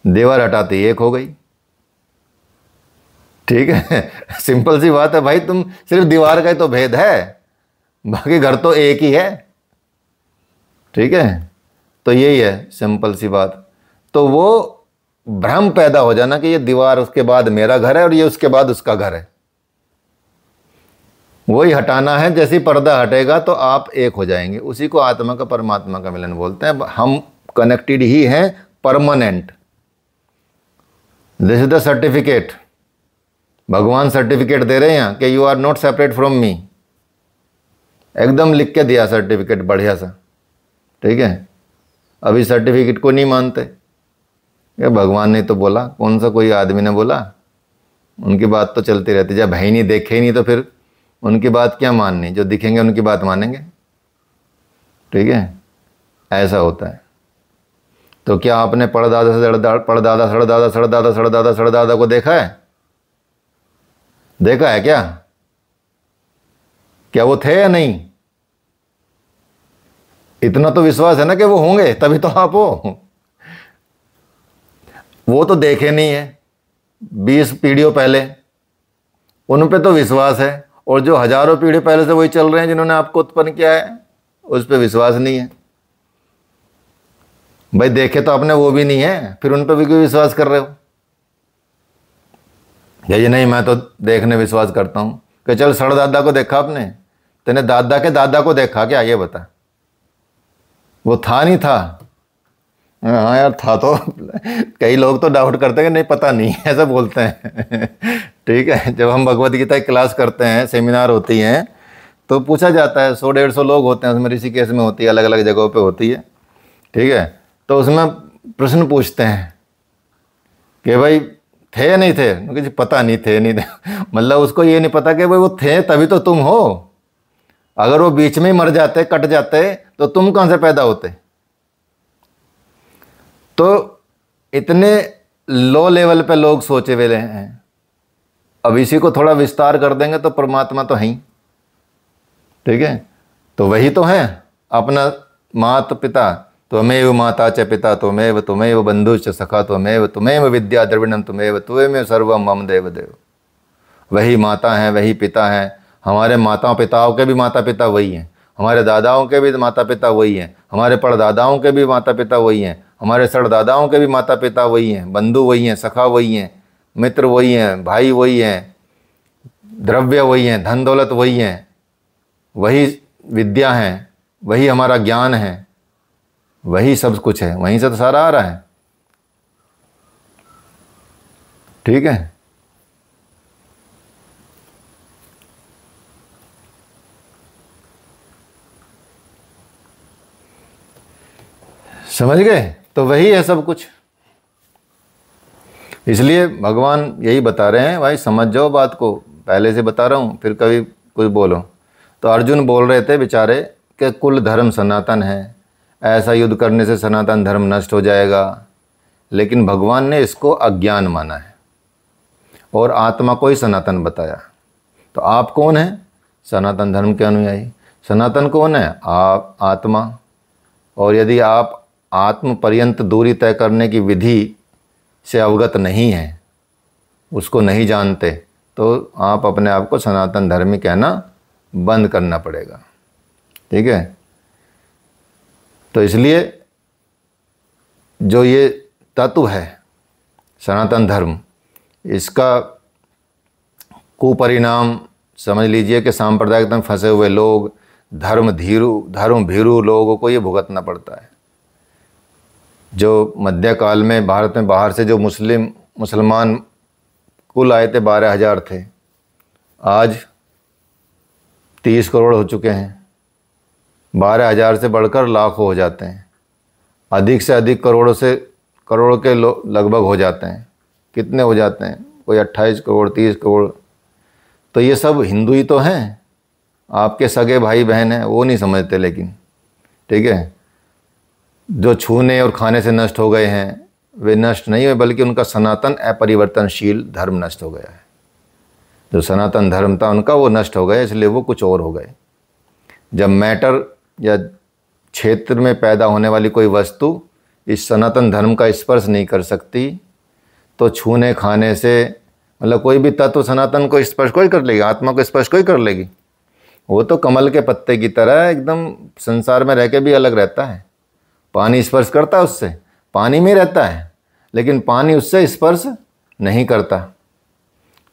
दीवार हटाती एक हो गई। ठीक है, सिंपल सी बात है भाई, तुम सिर्फ दीवार का ही तो भेद है, बाकी घर तो एक ही है। ठीक है, तो यही है सिंपल सी बात। तो वो भ्रम पैदा हो जाना कि ये दीवार उसके बाद मेरा घर है और ये उसके बाद उसका घर है, वही हटाना है। जैसे पर्दा हटेगा तो आप एक हो जाएंगे, उसी को आत्मा का परमात्मा का मिलन बोलते हैं। हम कनेक्टेड ही हैं, permanent. This is the certificate, भगवान सर्टिफिकेट दे रहे हैं यहाँ कि you are not separate from me, एकदम लिख के दिया सर्टिफिकेट बढ़िया सा। ठीक है, अभी सर्टिफिकेट को नहीं मानते, ये भगवान ने तो बोला, कौन सा कोई आदमी ने बोला, उनकी बात तो चलती रहती। जब है ही नहीं, देखे ही नहीं, तो फिर उनकी बात क्या माननी, जो दिखेंगे उनकी बात मानेंगे। ठीक है, ऐसा होता है। तो क्या आपने परदादा सड़दादा को देखा है? देखा है क्या वो थे या नहीं? इतना तो विश्वास है ना कि वो होंगे, तभी तो आप हो। वो तो देखे नहीं है 20 पीढ़ियों पहले, उन पे तो विश्वास है, और जो हजारों पीढ़ी पहले से वही चल रहे हैं जिन्होंने आपको उत्पन्न किया है, उस पे विश्वास नहीं है। भाई देखे तो आपने वो भी नहीं है, फिर उन पे भी क्यों विश्वास कर रहे हो? ये नहीं, मैं तो देखने विश्वास करता हूं। कि चल सड़दादा को देखा आपने, तेने दादा के दादा को देखा क्या? ये बता, वो था नहीं था? हाँ यार था तो। कई लोग तो डाउट करते हैं कि नहीं पता नहीं, ऐसा बोलते हैं। ठीक है, जब हम भगवद गीता की क्लास करते हैं, सेमिनार होती हैं, तो पूछा जाता है, 100-150 लोग होते हैं उसमें, ऋषिकेश में होती है, अलग अलग जगहों पे होती है। ठीक है, तो उसमें प्रश्न पूछते हैं कि भाई थे या नहीं थे? क्योंकि पता नहीं थे, नहीं थे। मतलब उसको ये नहीं पता कि भाई वो थे तभी तो तुम हो, अगर वो बीच में ही मर जाते, कट जाते, तो तुम कहाँ से पैदा होते? तो इतने लो लेवल पे लोग सोचे हुए हैं। अब इसी को थोड़ा विस्तार कर देंगे तो परमात्मा तो है ही। ठीक है, तो वही तो है अपना माता पिता, त्वमेव माता च पिता त्वमेव बंधुश्च सखा त्वमेव विद्या द्रविणम त्वमेव सर्वम मम देव देव। वही माता हैं, वही पिता हैं। हमारे माताओं पिताओं के भी माता पिता वही हैं, हमारे दादाओं के भी माता पिता वही हैं, हमारे परदादाओं के भी माता पिता वही हैं, हमारे सड़दादाओं के भी माता पिता वही हैं, बंधु वही हैं, सखा वही हैं, मित्र वही हैं, भाई वही हैं, द्रव्य वही हैं, धन दौलत वही हैं, वही विद्या है, वही हमारा ज्ञान है, वही सब कुछ है, वहीं से तो सारा आ रहा है। ठीक है, समझ गए? तो वही है सब कुछ। इसलिए भगवान यही बता रहे हैं, भाई समझ जाओ बात को, पहले से बता रहा हूँ, फिर कभी कुछ बोलो। तो अर्जुन बोल रहे थे बेचारे कि कुल धर्म सनातन है, ऐसा युद्ध करने से सनातन धर्म नष्ट हो जाएगा। लेकिन भगवान ने इसको अज्ञान माना है और आत्मा को ही सनातन बताया। तो आप कौन हैं? सनातन धर्म के अनुयायी। सनातन कौन है? आप, आत्मा। और यदि आप आत्म पर्यंत दूरी तय करने की विधि से अवगत नहीं हैं, उसको नहीं जानते, तो आप अपने आप को सनातन धर्मी कहना बंद करना पड़ेगा। ठीक है, तो इसलिए जो ये तत्व है सनातन धर्म, इसका कुपरिणाम समझ लीजिए कि सांप्रदायिक में फंसे हुए लोग, धर्म भीरू लोगों को ये भुगतना पड़ता है। जो मध्यकाल में भारत में बाहर से जो मुसलमान कुल आए थे 12,000 थे, आज 30 करोड़ हो चुके हैं। 12,000 से बढ़कर लाखों हो जाते हैं, अधिक से अधिक करोड़ के लगभग हो जाते हैं। कितने हो जाते हैं? कोई 28 करोड़ 30 करोड़। तो ये सब हिंदू ही तो हैं, आपके सगे भाई बहन हैं, वो नहीं समझते। लेकिन ठीक है, जो छूने और खाने से नष्ट हो गए हैं वे नष्ट नहीं हुए, बल्कि उनका सनातन अपरिवर्तनशील धर्म नष्ट हो गया है। जो सनातन धर्म था उनका वो नष्ट हो गया, इसलिए वो कुछ और हो गए। जब मैटर या क्षेत्र में पैदा होने वाली कोई वस्तु इस सनातन धर्म का स्पर्श नहीं कर सकती, तो छूने खाने से मतलब कोई भी तत्व सनातन को स्पर्श कोई कर लेगी, आत्मा को स्पर्श कोई कर लेगी। वो तो कमल के पत्ते की तरह एकदम संसार में रह के भी अलग रहता है। पानी स्पर्श करता है उससे, पानी में रहता है, लेकिन पानी उससे स्पर्श नहीं करता।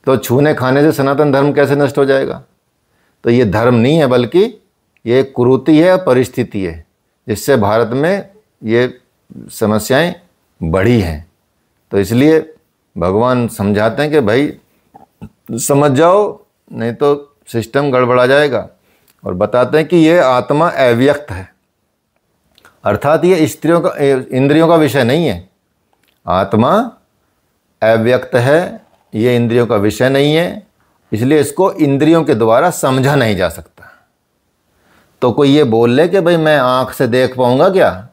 तो छूने खाने से सनातन धर्म कैसे नष्ट हो जाएगा? तो ये धर्म नहीं है, बल्कि ये कुरीति है, परिस्थिति है, जिससे भारत में ये समस्याएं बढ़ी हैं। तो इसलिए भगवान समझाते हैं कि भाई समझ जाओ, नहीं तो सिस्टम गड़बड़ा जाएगा। और बताते हैं कि ये आत्मा अव्यक्त है, अर्थात ये इंद्रियों का विषय नहीं है। आत्मा अव्यक्त है, ये इंद्रियों का विषय नहीं है, इसलिए इसको इंद्रियों के द्वारा समझा नहीं जा सकता। तो कोई ये बोल ले कि भाई मैं आँख से देख पाऊँगा क्या,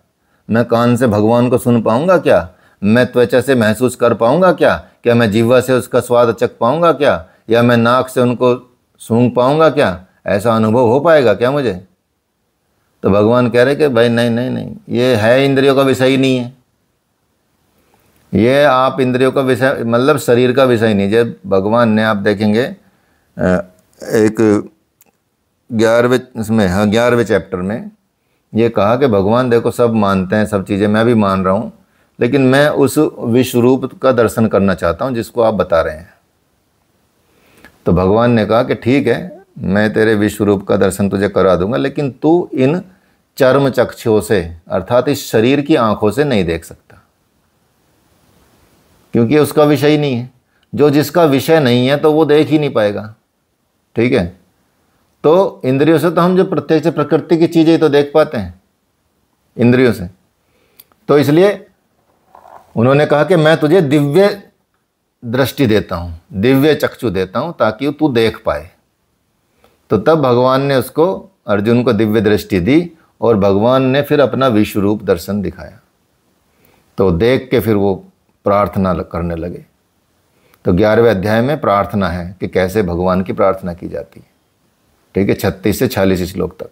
मैं कान से भगवान को सुन पाऊँगा क्या, मैं त्वचा से महसूस कर पाऊँगा क्या मैं जीवा से उसका स्वाद चख पाऊँगा क्या, या मैं नाक से उनको सूंघ पाऊँगा क्या, ऐसा अनुभव हो पाएगा क्या मुझे? तो भगवान कह रहे कि भाई नहीं, ये है इंद्रियों का विषय ही नहीं है। ये आप इंद्रियों का विषय मतलब शरीर का विषय नहीं। जब भगवान ने, आप देखेंगे एक 11वें चैप्टर में ये कहा कि भगवान देखो सब मानते हैं, सब चीज़ें मैं भी मान रहा हूँ, लेकिन मैं उस विश्व रूप का दर्शन करना चाहता हूँ जिसको आप बता रहे हैं। तो भगवान ने कहा कि ठीक है, मैं तेरे विश्व रूप का दर्शन तुझे करा दूंगा, लेकिन तू इन चर्म चक्षुओं से अर्थात इस शरीर की आंखों से नहीं देख सकता, क्योंकि उसका विषय ही नहीं है। जो जिसका विषय नहीं है तो वो देख ही नहीं पाएगा। ठीक है, तो इंद्रियों से तो हम जो प्रत्यक्ष प्रकृति की चीज़ें तो देख पाते हैं इंद्रियों से। तो इसलिए उन्होंने कहा कि मैं तुझे दिव्य दृष्टि देता हूँ, दिव्य चक्षु देता हूँ, ताकि तू देख पाए। तो तब भगवान ने उसको, अर्जुन को दिव्य दृष्टि दी, और भगवान ने फिर अपना विश्व रूप दर्शन दिखाया। तो देख के फिर वो प्रार्थना करने लगे। तो 11वें अध्याय में प्रार्थना है कि कैसे भगवान की प्रार्थना की जाती है। ठीक है, 36 से 46 श्लोक तक।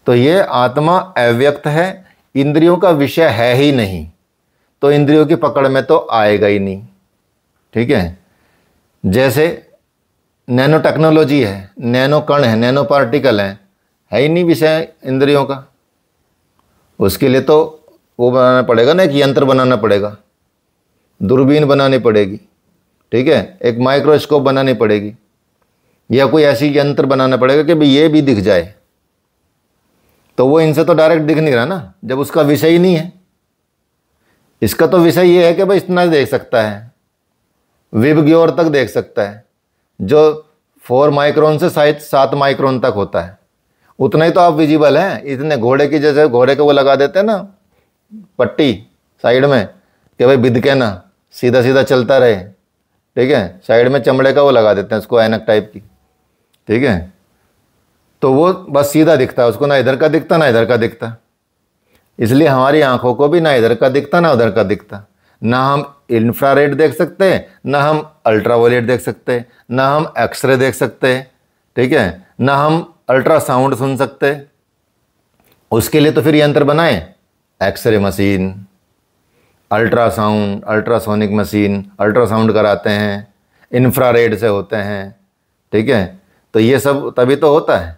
तो ये आत्मा अव्यक्त है, इंद्रियों का विषय है ही नहीं, तो इंद्रियों की पकड़ में तो आएगा ही नहीं। ठीक है, जैसे नैनो टेक्नोलॉजी है, नैनो कण है, नैनो पार्टिकल है ही नहीं विषय इंद्रियों का। उसके लिए तो वो बनाना पड़ेगा ना, एक यंत्र बनाना पड़ेगा, दूरबीन बनानी पड़ेगी। ठीक है, एक माइक्रोस्कोप बनानी पड़ेगी, या कोई ऐसी यंत्र बनाना पड़ेगा कि भाई ये भी दिख जाए। तो वो इनसे तो डायरेक्ट दिख नहीं रहा ना, जब उसका विषय ही नहीं है। इसका तो विषय ये है कि भाई इतना देख सकता है, विबग्योर तक देख सकता है, जो 4 माइक्रोन से 7 माइक्रोन तक होता है, उतना ही तो आप विजिबल हैं। इतने घोड़े की, जैसे घोड़े को वो लगा देते हैं ना पट्टी साइड में कि भाई बिदके ना, सीधा सीधा चलता रहे। ठीक है, साइड में चमड़े का वो लगा देते हैं उसको, ऐनक टाइप की। ठीक है, तो वो बस सीधा दिखता है, उसको ना इधर का दिखता ना इधर का दिखता। इसलिए हमारी आंखों को भी ना इधर का दिखता ना उधर का दिखता। ना हम इंफ्रारेड देख सकते हैं, ना हम अल्ट्रावायलेट देख सकते हैं, ना हम एक्सरे देख सकते हैं। ठीक है, ना हम अल्ट्रासाउंड सुन सकते। उसके लिए तो फिर यंत्र बनाए, x-ray machine, ultrasound, ultrasonic machine, ultrasound कराते हैं, इंफ्रारेड से होते हैं। ठीक है, तो ये सब तभी तो होता है।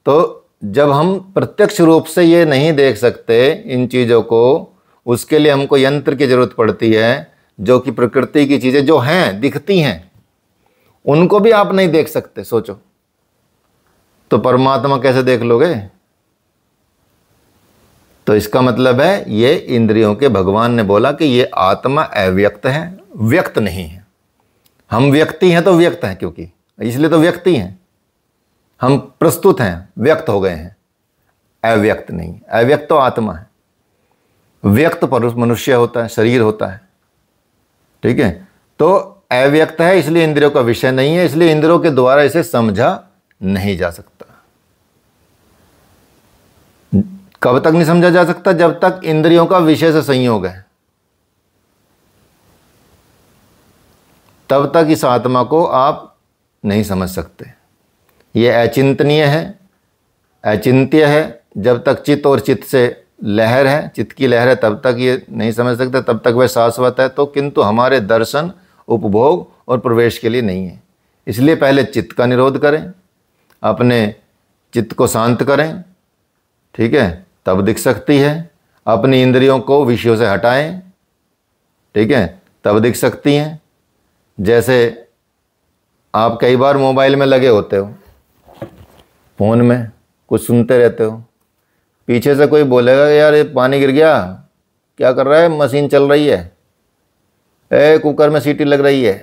तो जब हम प्रत्यक्ष रूप से ये नहीं देख सकते इन चीज़ों को, उसके लिए हमको यंत्र की जरूरत पड़ती है, जो कि प्रकृति की चीज़ें जो हैं, दिखती हैं, उनको भी आप नहीं देख सकते। सोचो तो परमात्मा कैसे देख लोगे? तो इसका मतलब है ये इंद्रियों के, भगवान ने बोला कि ये आत्मा अव्यक्त है, व्यक्त नहीं है। हम व्यक्ति हैं तो व्यक्त हैं, क्योंकि इसलिए तो व्यक्ति हैं, हम प्रस्तुत हैं, व्यक्त हो गए हैं, अव्यक्त नहीं। अव्यक्त तो आत्मा है, व्यक्त पुरुष मनुष्य होता है, शरीर होता है, ठीक है। तो अव्यक्त है, इसलिए इंद्रियों का विषय नहीं है, इसलिए इंद्रियों के द्वारा इसे समझा नहीं जा सकता। कब तक नहीं समझा जा सकता? जब तक इंद्रियों का विषय से संयोग है, तब तक इस आत्मा को आप नहीं समझ सकते। ये अचिंतनीय है, अचिंत्य है। जब तक चित्त और चित्त से लहर है, चित्त की लहर है, तब तक ये नहीं समझ सकते, तब तक वह शाश्वत है। तो किंतु हमारे दर्शन, उपभोग और प्रवेश के लिए नहीं है। इसलिए पहले चित्त का निरोध करें, अपने चित्त को शांत करें, ठीक है, तब दिख सकती है। अपनी इंद्रियों को विषयों से हटाएं, ठीक है, तब दिख सकती हैं। जैसे आप कई बार मोबाइल में लगे होते हो, फ़ोन में कुछ सुनते रहते हो, पीछे से कोई बोलेगा यार ये पानी गिर गया, क्या कर रहा है, मशीन चल रही है, कुकर में सीटी लग रही है,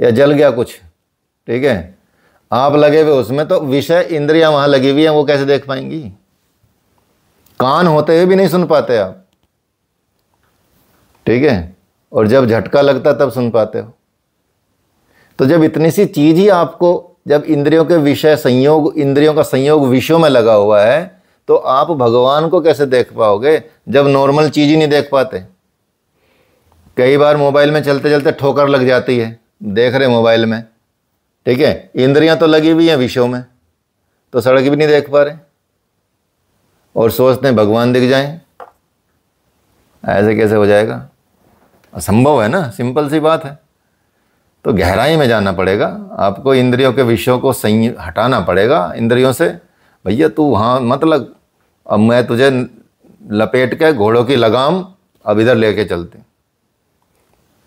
या जल गया कुछ, ठीक है, आप लगे हुए उसमें, तो विषय इंद्रियां वहाँ लगी हुई हैं, वो कैसे देख पाएंगी? कान होते हुए भी नहीं सुन पाते आप, ठीक है, और जब झटका लगता तब सुन पाते हो। तो जब इतनी सी चीज़ ही आपको, जब इंद्रियों के विषय संयोग, इंद्रियों का संयोग विषयों में लगा हुआ है, तो आप भगवान को कैसे देख पाओगे जब नॉर्मल चीज़ ही नहीं देख पाते? कई बार मोबाइल में चलते चलते ठोकर लग जाती है, देख रहे मोबाइल में, ठीक है, इंद्रियां तो लगी हुई हैं विषयों में, तो सड़क भी नहीं देख पा रहे और सोचते हैं भगवान दिख जाएं। ऐसे कैसे हो जाएगा? असंभव है ना, सिंपल सी बात है। तो गहराई में जाना पड़ेगा आपको, इंद्रियों के विषयों को हटाना पड़ेगा इंद्रियों से। भैया तू वहाँ मत लग, अब मैं तुझे लपेट के घोड़ों की लगाम अब इधर लेके चलते।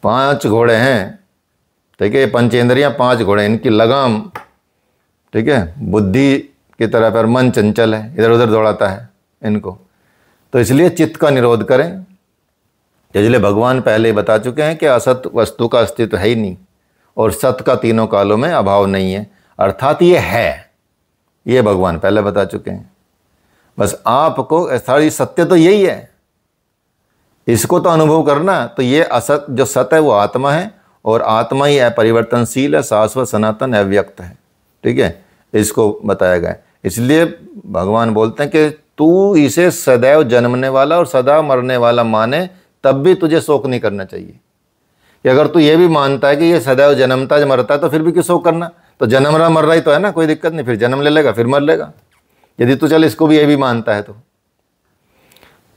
5 घोड़े हैं, ठीक है, पंचेंद्रियाँ 5 घोड़े, इनकी लगाम, ठीक है, बुद्धि की तरफ, पर मन चंचल है, इधर उधर दौड़ाता है इनको। तो इसलिए चित्त का निरोध करें। इसलिए भगवान पहले बता चुके हैं कि असत वस्तु का अस्तित्व है ही नहीं, और सत का तीनों कालों में अभाव नहीं है, अर्थात ये है, ये भगवान पहले बता चुके हैं। बस आपको सारी सत्य तो यही है, इसको तो अनुभव करना। तो ये असत, जो सत है वो आत्मा है, और आत्मा ही अपरिवर्तनशील है, शाश्वत, सनातन, अव्यक्त है, ठीक है, इसको बताया गया है। इसलिए भगवान बोलते हैं कि तू इसे सदैव जन्मने वाला और सदा मरने वाला माने, तब भी तुझे शोक नहीं करना चाहिए। कि अगर तू ये भी मानता है कि ये सदैव जन्मता मरता है, तो फिर भी क्यों शोक करना? तो जन्म रहा मर रहा ही तो है ना, कोई दिक्कत नहीं, फिर जन्म ले लेगा फिर मर लेगा, यदि तू चल इसको भी ये भी मानता है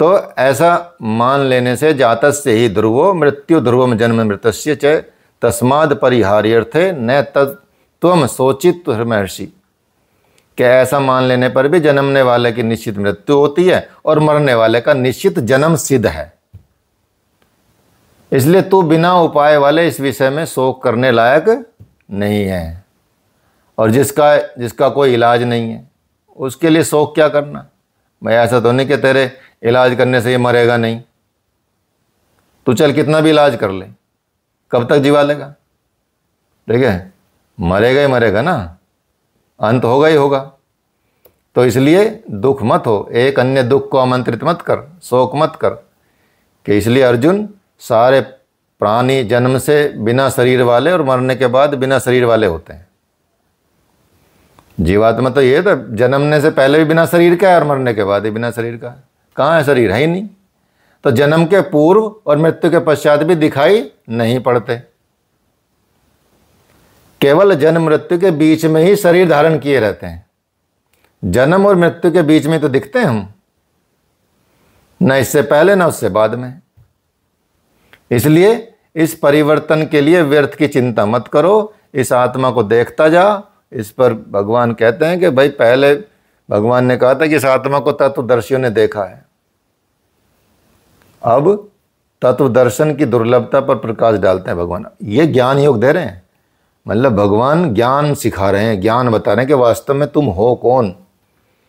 तो ऐसा मान लेने से जातस्य ही ध्रुवो मृत्यु ध्रुवम जन्म मृतस्य च तस्माद परिहार्यर्थे न तत्त्वम सोचित महर्षि। क्या ऐसा मान लेने पर भी जन्मने वाले की निश्चित मृत्यु होती है और मरने वाले का निश्चित जन्म सिद्ध है। इसलिए तू बिना उपाय वाले इस विषय में शोक करने लायक नहीं है, और जिसका कोई इलाज नहीं है उसके लिए शोक क्या करना? भाई ऐसा तो नहीं कि तेरे इलाज करने से ये मरेगा नहीं, तू चल कितना भी इलाज कर ले, कब तक जीवा लेगा, ठीक है, मरेगा ही मरेगा ना, अंत होगा ही होगा। तो इसलिए दुख मत हो, एक अन्य दुख को आमंत्रित मत कर, शोक मत कर। कि इसलिए अर्जुन, सारे प्राणी जन्म से बिना शरीर वाले और मरने के बाद बिना शरीर वाले होते हैं। जीवात्मा तो ये तो जन्मने से पहले भी बिना शरीर का है और मरने के बाद ही बिना शरीर का है। कहाँ है शरीर? है ही नहीं। तो जन्म के पूर्व और मृत्यु के पश्चात भी दिखाई नहीं पड़ते, केवल जन्म मृत्यु के बीच में ही शरीर धारण किए रहते हैं। जन्म और मृत्यु के बीच में तो दिखते हैं हम, न इससे पहले न उससे बाद में। इसलिए इस परिवर्तन के लिए व्यर्थ की चिंता मत करो, इस आत्मा को देखता जा। इस पर भगवान कहते हैं कि भाई पहले भगवान ने कहा था कि इस आत्मा को तत्वदर्शियों ने देखा है। अब तत्व दर्शन की दुर्लभता पर प्रकाश डालते हैं भगवान। ये ज्ञान योग दे रहे हैं, मतलब भगवान ज्ञान सिखा रहे हैं, ज्ञान बता रहे हैं कि वास्तव में तुम हो कौन,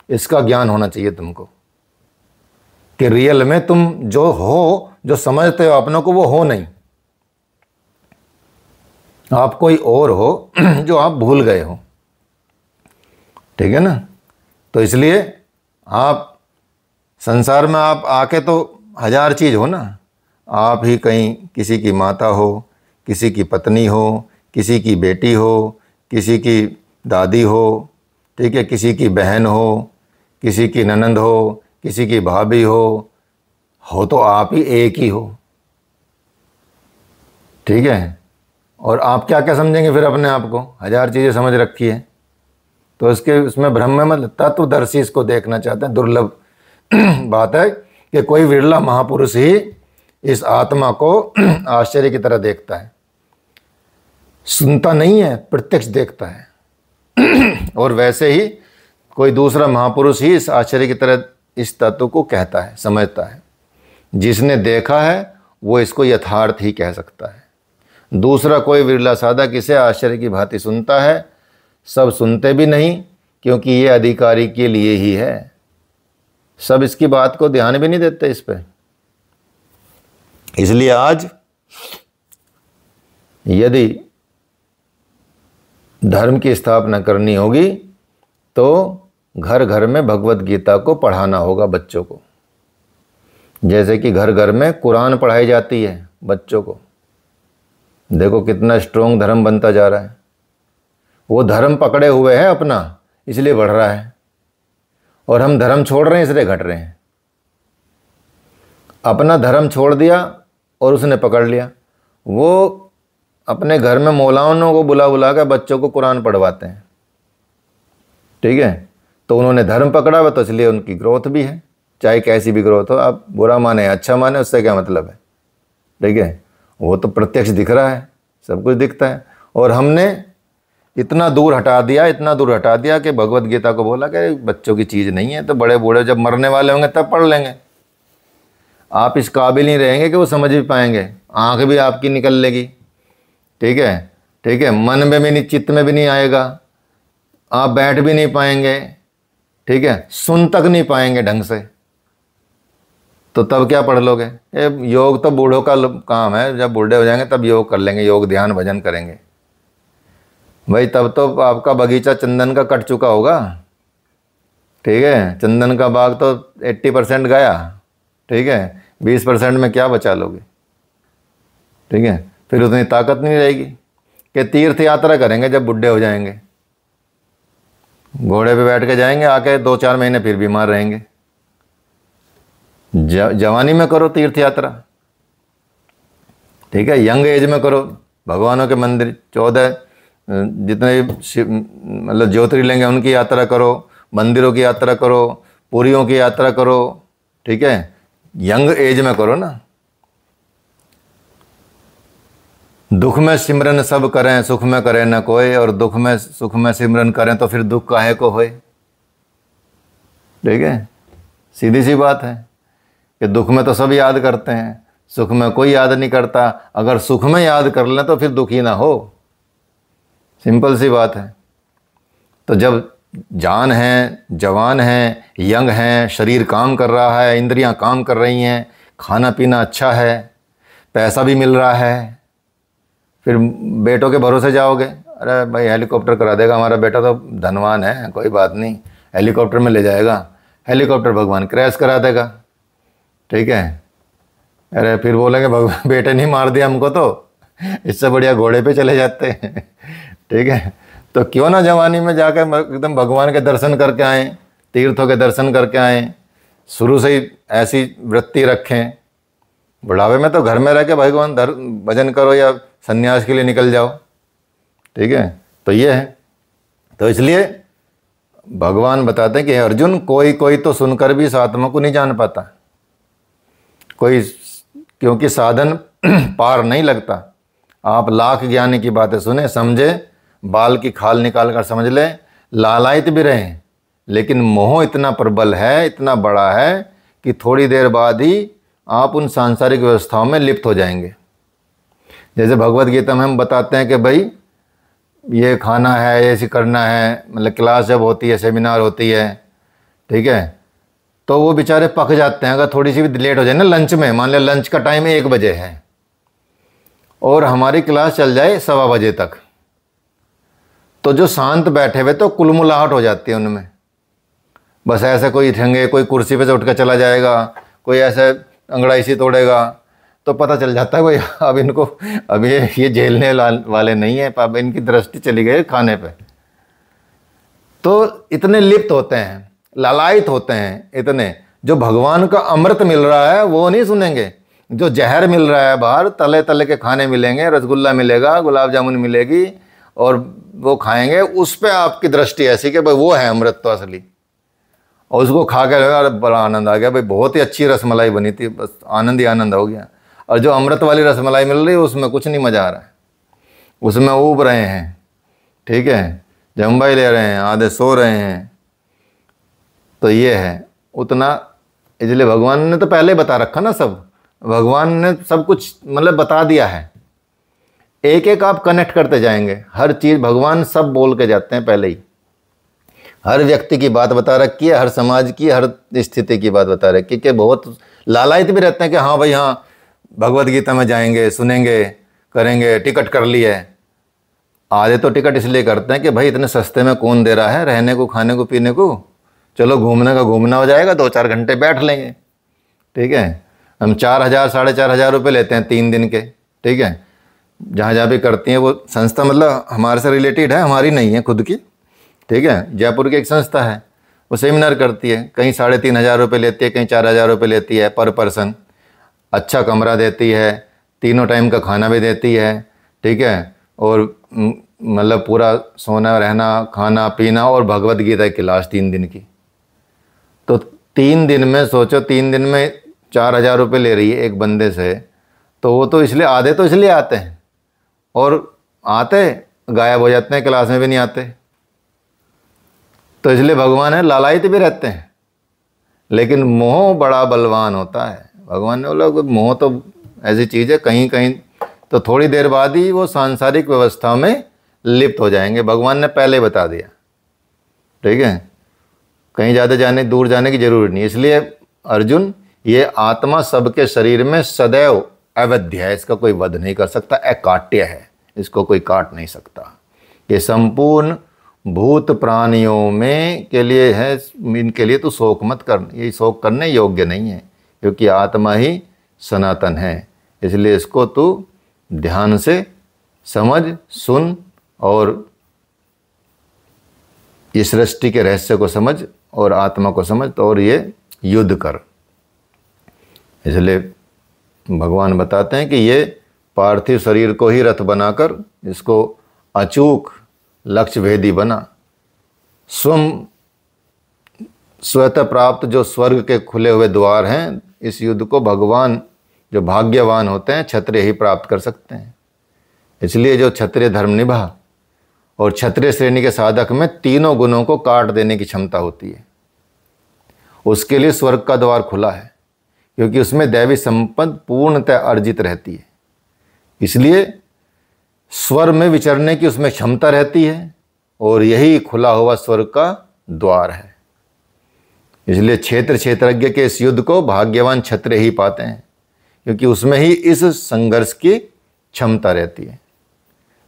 इसका ज्ञान होना चाहिए तुमको, कि रियल में तुम जो हो, जो समझते हो अपनों को, वो हो नहीं, आप कोई और हो जो आप भूल गए हो। ठीक है ना। तो इसलिए आप संसार में आप आके तो हजार चीज़ हो ना, आप ही कहीं किसी की माता हो, किसी की पत्नी हो, किसी की बेटी हो, किसी की दादी हो, ठीक है, किसी की बहन हो, किसी की ननंद हो, किसी की भाभी हो तो आप ही एक ही हो। ठीक है। और आप क्या क्या समझेंगे फिर अपने आप को, हजार चीज़ें समझ रखी है, तो उसमें भ्रम में मतलब तत्वदर्शी इसको देखना चाहते हैं। दुर्लभ बात है कि कोई विरला महापुरुष ही इस आत्मा को आश्चर्य की तरह देखता है, सुनता नहीं है, प्रत्यक्ष देखता है। और वैसे ही कोई दूसरा महापुरुष ही इस आश्चर्य की तरह इस तत्व को कहता है, समझता है। जिसने देखा है वो इसको यथार्थ ही कह सकता है। दूसरा कोई विरला साधक इसे आश्चर्य की भांति सुनता है, सब सुनते भी नहीं, क्योंकि ये अधिकारी के लिए ही है। सब इसकी बात को ध्यान भी नहीं देते इस पे। इसलिए आज यदि धर्म की स्थापना करनी होगी तो घर घर में भगवत गीता को पढ़ाना होगा बच्चों को, जैसे कि घर घर में कुरान पढ़ाई जाती है बच्चों को। देखो कितना स्ट्रोंग धर्म बनता जा रहा है। वो धर्म पकड़े हुए हैं अपना, इसलिए बढ़ रहा है, और हम धर्म छोड़ रहे हैं इसलिए घट रहे हैं। अपना धर्म छोड़ दिया और उसने पकड़ लिया। वो अपने घर में मौलानों को बुला बुला कर बच्चों को कुरान पढ़वाते हैं। ठीक है। तो उन्होंने धर्म पकड़ा हुआ, तो इसलिए उनकी ग्रोथ भी है, चाहे कैसी भी ग्रोथ हो। आप बुरा माने अच्छा माने, उससे क्या मतलब है। ठीक है। वो तो प्रत्यक्ष दिख रहा है, सब कुछ दिखता है। और हमने इतना दूर हटा दिया कि भगवत गीता को बोला कि बच्चों की चीज़ नहीं है, तो बड़े बूढ़े जब मरने वाले होंगे तब पढ़ लेंगे। आप इस काबिल नहीं रहेंगे कि वो समझ भी पाएंगे, आँख भी आपकी निकल लेगी। ठीक है। ठीक है। मन में भी नहीं, चित्त में भी नहीं आएगा, आप बैठ भी नहीं पाएंगे। ठीक है। सुन तक नहीं पाएंगे ढंग से, तो तब क्या पढ़ लोगे। योग तो बूढ़ों का काम है, जब बूढ़े हो जाएंगे तब योग कर लेंगे, योग ध्यान भजन करेंगे भाई। तब तो आपका बगीचा चंदन का कट चुका होगा। ठीक है। चंदन का बाग तो 80% गया। ठीक है। 20% में क्या बचा लोगे। ठीक है। फिर उतनी ताकत नहीं रहेगी कि तीर्थ यात्रा करेंगे जब बुढ़े हो जाएंगे, घोड़े पे बैठ के जाएंगे, आके 2-4 महीने फिर बीमार रहेंगे। जवानी में करो तीर्थ यात्रा। ठीक है। यंग एज में करो, भगवानों के मंदिर 14 जितने मतलब ज्योतिर्लिंग हैं उनकी यात्रा करो, मंदिरों की यात्रा करो, पुरियों की यात्रा करो। ठीक है। यंग एज में करो ना। दुख में सिमरन सब करें, सुख में करें न कोई, और दुख में सुख में सिमरन करें तो फिर दुख काहे को होए। ठीक है। सीधी सी बात है कि दुख में तो सब याद करते हैं, सुख में कोई याद नहीं करता। अगर सुख में याद कर लें तो फिर दुखी ना हो, सिंपल सी बात है। तो जब जान है, जवान है, यंग हैं, शरीर काम कर रहा है, इंद्रियां काम कर रही हैं, खाना पीना अच्छा है, पैसा भी मिल रहा है, फिर बेटों के भरोसे जाओगे, अरे भाई हेलीकॉप्टर करा देगा हमारा बेटा, तो धनवान है, कोई बात नहीं, हेलीकॉप्टर में ले जाएगा, हेलीकॉप्टर भगवान क्रैश करा देगा। ठीक है। अरे फिर बोलेंगे भगवान बेटे नहीं मार दिया हमको, तो इससे बढ़िया घोड़े पे चले जाते हैं। ठीक है। तो क्यों ना जवानी में जाकर एकदम भगवान के दर्शन करके आएँ, तीर्थों के दर्शन करके आएँ, शुरू से ही ऐसी वृत्ति रखें। बुढ़ापे में तो घर में रह के भगवान भजन करो या संन्यास के लिए निकल जाओ। ठीक है। तो ये है। तो इसलिए भगवान बताते हैं कि अर्जुन, कोई कोई तो सुनकर भी इस आत्मा को नहीं जान पाता, कोई, क्योंकि साधन पार नहीं लगता। आप लाख ज्ञानी की बातें सुने, समझे, बाल की खाल निकाल कर समझ लें, लालायित भी रहें, लेकिन मोह इतना प्रबल है, इतना बड़ा है कि थोड़ी देर बाद ही आप उन सांसारिक व्यवस्थाओं में लिप्त हो जाएंगे। जैसे भगवत गीता में हम बताते हैं कि भाई ये खाना है, ऐसे करना है, मतलब क्लास जब होती है, सेमिनार होती है, ठीक है, तो वो बेचारे पक जाते हैं। अगर थोड़ी सी भी लेट हो जाए ना लंच में, मान लिया लंच का टाइम 1 बजे है और हमारी क्लास चल जाए 1:15 बजे तक, तो जो शांत बैठे हुए तो कुलमुलाहट हो जाती है उनमें। बस ऐसे कोई ठंगे, कोई कुर्सी पे से उठ कर चला जाएगा, कोई ऐसे अंगड़ाई सी तोड़ेगा, तो पता चल जाता है भाई अब इनको, अब ये झेलने वाले नहीं है, अब इनकी दृष्टि चली गई खाने पे। तो इतने लिप्त होते हैं, लालायित होते हैं इतने, जो भगवान का अमृत मिल रहा है वो नहीं सुनेंगे। जो जहर मिल रहा है बाहर, तले तले के खाने मिलेंगे, रसगुल्ला मिलेगा, गुलाब जामुन मिलेगी, और वो खाएंगे, उस पर आपकी दृष्टि ऐसी कि भाई वो है अमृत तो असली, और उसको खा के अरे बड़ा आनंद आ गया भाई, बहुत ही अच्छी रसमलाई बनी थी, बस आनंद ही आनंद हो गया। और जो अमृत वाली रसमलाई मिल रही है उसमें कुछ नहीं मज़ा आ रहा है, उसमें ऊब रहे हैं, ठीक है, जम्बाई ले रहे हैं, आधे सो रहे हैं। तो ये है उतना, इसलिए भगवान ने तो पहले बता रखा ना सब, भगवान ने सब कुछ मतलब बता दिया है। एक एक आप कनेक्ट करते जाएंगे, हर चीज़ भगवान सब बोल के जाते हैं पहले ही। हर व्यक्ति की बात बता रखी है, हर समाज की, हर स्थिति की बात बता रखी है, कि बहुत लालायित भी रहते हैं कि हाँ भाई हाँ भगवत गीता में जाएंगे, सुनेंगे, करेंगे, टिकट कर ली है। आधे तो टिकट इसलिए करते हैं कि भाई इतने सस्ते में कौन दे रहा है, रहने को, खाने को, पीने को, चलो घूमने का घूमना हो जाएगा, 2-4 घंटे बैठ लेंगे, ठीक है। हम 4,000 4,500 रुपये लेते हैं 3 दिन के, ठीक है। जहाँ जहाँ भी करती हैं वो संस्था, मतलब हमारे से रिलेटेड है, हमारी नहीं है खुद की, ठीक है, जयपुर की एक संस्था है, वो सेमिनार करती है, कहीं 3,500 रुपये लेती है, कहीं 4,000 रुपये लेती है पर पर्सन। अच्छा कमरा देती है, तीनों टाइम का खाना भी देती है, ठीक है, और मतलब पूरा सोना, रहना, खाना, पीना, और भगवत गीता की क्लास 3 दिन की। तो 3 दिन में सोचो, 3 दिन में 4,000 रुपये ले रही है एक बंदे से, तो वो तो इसलिए, आधे तो इसलिए आते हैं, और आते गायब हो जाते हैं, क्लास में भी नहीं आते। तो इसलिए भगवान है लालायित भी रहते हैं, लेकिन मोह बड़ा बलवान होता है। भगवान ने बोला मोह तो ऐसी चीज़ है, कहीं कहीं तो थोड़ी देर बाद ही वो सांसारिक व्यवस्था में लिप्त हो जाएंगे, भगवान ने पहले बता दिया, ठीक है। कहीं ज़्यादा दूर जाने की जरूरत नहीं। इसलिए अर्जुन, ये आत्मा सबके शरीर में सदैव अवध्य है, इसका कोई वध नहीं कर सकता, अकाट्य है, इसको कोई काट नहीं सकता। ये संपूर्ण भूत प्राणियों में के लिए है, इनके लिए तो शोक मत कर, ये शोक करने योग्य नहीं है, क्योंकि आत्मा ही सनातन है। इसलिए इसको तू ध्यान से समझ, सुन, और इस सृष्टि के रहस्य को समझ और आत्मा को समझ, तो और ये युद्ध कर। इसलिए भगवान बताते हैं कि ये पार्थिव शरीर को ही रथ बनाकर इसको अचूक लक्ष्य भेदी बना, स्वतः प्राप्त जो स्वर्ग के खुले हुए द्वार हैं, इस युद्ध को भगवान जो भाग्यवान होते हैं क्षत्रिय ही प्राप्त कर सकते हैं। इसलिए जो क्षत्रिय धर्म निभा, और क्षत्रिय श्रेणी के साधक में तीनों गुणों को काट देने की क्षमता होती है, उसके लिए स्वर्ग का द्वार खुला है, क्योंकि उसमें दैवी संपत्ति पूर्णतः अर्जित रहती है। इसलिए स्वर्ग में विचरने की उसमें क्षमता रहती है, और यही खुला हुआ स्वर्ग का द्वार है। इसलिए क्षेत्रज्ञ के इस युद्ध को भाग्यवान क्षत्रिय ही पाते हैं, क्योंकि उसमें ही इस संघर्ष की क्षमता रहती है।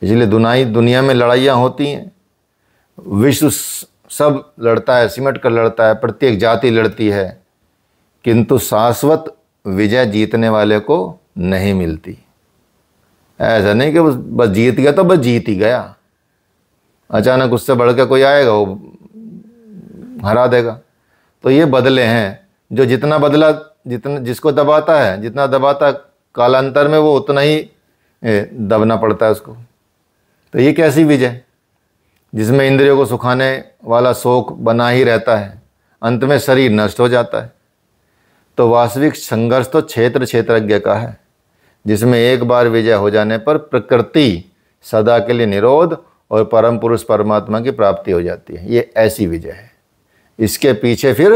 इसलिए दुनिया में लड़ाइयाँ होती हैं, विश्व सब लड़ता है, सिमट कर लड़ता है, प्रत्येक जाति लड़ती है, किंतु शाश्वत विजय जीतने वाले को नहीं मिलती। ऐसा नहीं कि बस जीत गया तो बस जीत ही गया, अचानक उससे बढ़ के कोई आएगा वो हरा देगा। तो ये बदले हैं, जो जितना बदला, जितना जिसको दबाता है, जितना दबाता कालांतर में वो उतना ही दबना पड़ता है उसको। तो ये कैसी विजय, जिसमें इंद्रियों को सुखाने वाला शोक बना ही रहता है, अंत में शरीर नष्ट हो जाता है। तो वास्तविक संघर्ष तो क्षेत्रज्ञ का है, जिसमें एक बार विजय हो जाने पर प्रकृति सदा के लिए निरोध और परम पुरुष परमात्मा की प्राप्ति हो जाती है। ये ऐसी विजय है। इसके पीछे फिर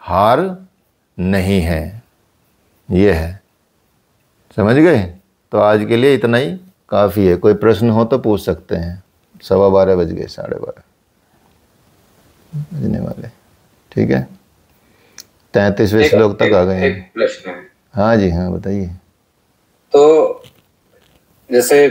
हार नहीं है। ये है, समझ गए। तो आज के लिए इतना ही काफ़ी है। कोई प्रश्न हो तो पूछ सकते हैं। 12:15 बज गए, 12:30 बजने वाले। ठीक है, 33वें श्लोक तक आ गए हैं। एक प्रश्न है। हाँ जी हाँ, बताइए। तो जैसे